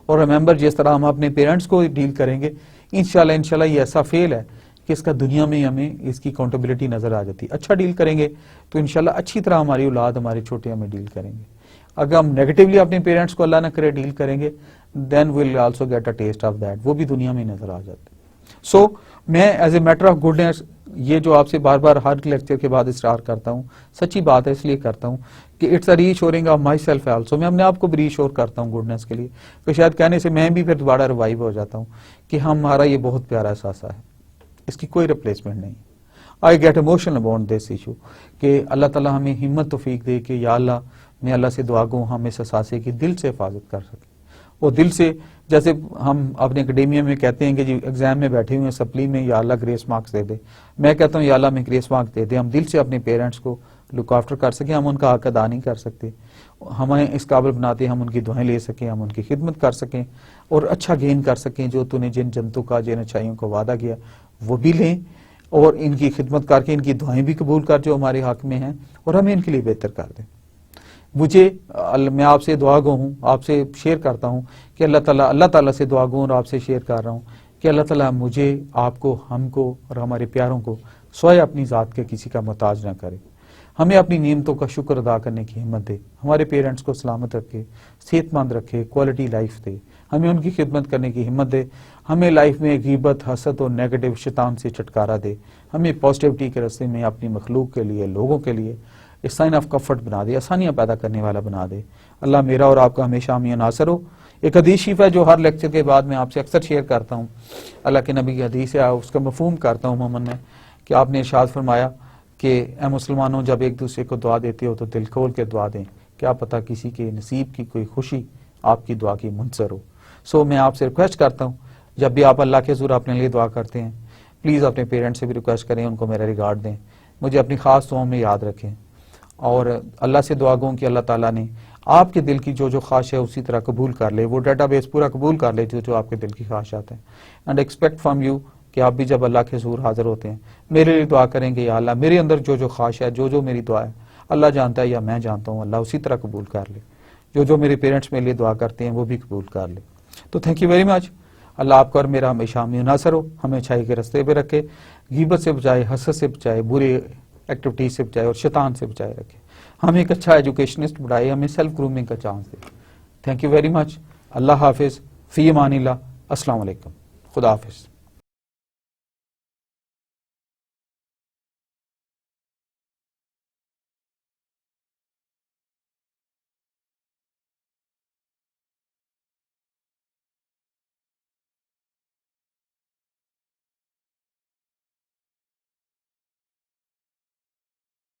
[SPEAKER 1] और रिमेंबर, जिस तरह हम अपने पेरेंट्स को डील करेंगे, इंशाल्लाह ये ऐसा फेल है कि इसका दुनिया में हमें इसकी अकाउंटेबिलिटी नजर आ जाती है। अच्छा डील करेंगे तो इंशाल्लाह अच्छी तरह हमारी औलाद, हमारे छोटे हमें डील करेंगे। अगर हम नेगेटिवली अपने पेरेंट्स को अल्लाह ना करे डील करेंगे, then will also get a taste of that, वो भी दुनिया में नजर आ जाते हैं। सो मैं as a matter of goodness ये जो आपसे बार बार हर लेक्चर के बाद इसरार करता हूँ, सच्ची बात है इसलिए करता हूँ कि it's a reshoring of my self also. मैं अपने आप को भी रीशोर करता हूँ गुडनेस के लिए, तो शायद कहने से मैं भी फिर दोबारा रिवाइव हो जाता हूँ कि हमारा ये बहुत प्यारा एहसास है, इसकी कोई रिप्लेसमेंट नहीं। I get emotional about this issue कि अल्लाह ताला हमें हिम्मत तौफीक दे कि या अल्लाह, मैं अल्लाह से दुआ गो हम इस एहसासे की दिल से हिफाजत कर सके। और दिल से, जैसे हम अपने एकेडेमिया में कहते हैं कि जी एग्जाम में बैठे हुए हैं सप्ली में, या अल्लाह ग्रेस मार्क्स दे दे, मैं कहता हूँ या अल्लाह में ग्रेस मार्क्स दे दे। हम दिल से अपने पेरेंट्स को लुक आफ्टर कर सकें, हम उनका हक अदा नहीं कर सकते, हमें इस काबिल बनाते हम उनकी दुआएं ले सकें, हम उनकी खिदमत कर सकें और अच्छा गेन कर सकें। जो तूने जिन जंतु का, जिन अच्छाइयों का वादा किया वो भी लें और इनकी खिदमत करके इनकी दुआएं भी कबूल कर जो हमारे हक में हैं, और हमें इनके लिए बेहतर कर दें। मैं आपसे दुआ गो हूँ, आपसे शेयर करता हूँ कि अल्लाह ताला से दुआ गो और आपसे शेयर कर रहा हूँ कि अल्लाह ताला मुझे, आपको, हमको और हमारे प्यारों को स्वयं अपनी ज़ात के किसी का मोहताज ना करे। हमें अपनी नेमतों का शुक्र अदा करने की हिम्मत दे, हमारे पेरेंट्स को सलामत रखे, सेहतमंद रखे, क्वालिटी लाइफ दे, हमें उनकी खिदमत करने की हिम्मत दे। हमें लाइफ में गीबत, हसद और नेगेटिव शैतान से छुटकारा दे। हमें पॉजिटिविटी के रास्ते में अपनी मखलूक के लिए, लोगों के लिए एक साइन ऑफ कम्फर्ट बना दे, आसानियां पैदा करने वाला बना दे। अल्लाह मेरा और आपका हमेशा हमें नासर हो। एक हदीस शरीफ है जो हर लेक्चर के बाद मैं आपसे अक्सर शेयर करता हूँ, अल्लाह के नबी की हदीस है, उसका मफहूम करता हूँ मोमन में, कि आपने इरशाद फरमाया कि ए मुसलमानों, जब एक दूसरे को दुआ देते हो तो दिल खोल के दुआ दें, क्या पता किसी के नसीब की कोई खुशी आपकी दुआ की मुंसर हो। सो मैं आपसे रिक्वेस्ट करता हूँ, जब भी आप अल्लाह के हुज़ूर अपने लिए दुआ करते हैं, प्लीज़ अपने पेरेंट्स से भी रिक्वेस्ट करें, उनको मेरा रिगार्ड दें, मुझे अपनी खास दुआओं में याद रखें। और अल्लाह से दुआ गो कि अल्लाह ताला ने आपके दिल की जो जो ख्वाहिश है उसी तरह कबूल कर ले, वो डेटाबेस पूरा कबूल कर ले जो आपके दिल की ख्वाहिशात हैं। एंड एक्सपेक्ट फ्रॉम यू कि आप भी जब अल्लाह के हुज़ूर हाजिर होते हैं मेरे लिए दुआ करेंगे, या अल्लाह मेरे अंदर जो जो ख्वाहिश है, जो जो मेरी दुआ है अल्लाह जानता है या मैं जानता हूँ, अल्लाह उसी तरह कबूल कर ले। जो जो मेरे पेरेंट्स मेरे लिए दुआ करते हैं वो भी कबूल कर ले। तो थैंक यू वेरी मच। अल्लाह आपका और मेरा हमेशा हमें नासर हो, हमें अच्छाई के रास्ते पे रखे, गीबत से बचाए, हसद से बचाए, बुरी एक्टिविटीज से बचाए और शैतान से बचाए रखे। हमें एक अच्छा एजुकेशनिस्ट बढ़ाए, हमें सेल्फ ग्रूमिंग का चांस दे। Thank you very much. Allah हाफिज, फी अमानिल्लाह, अस्सलाम वालेकुम, खुदा हाफिज।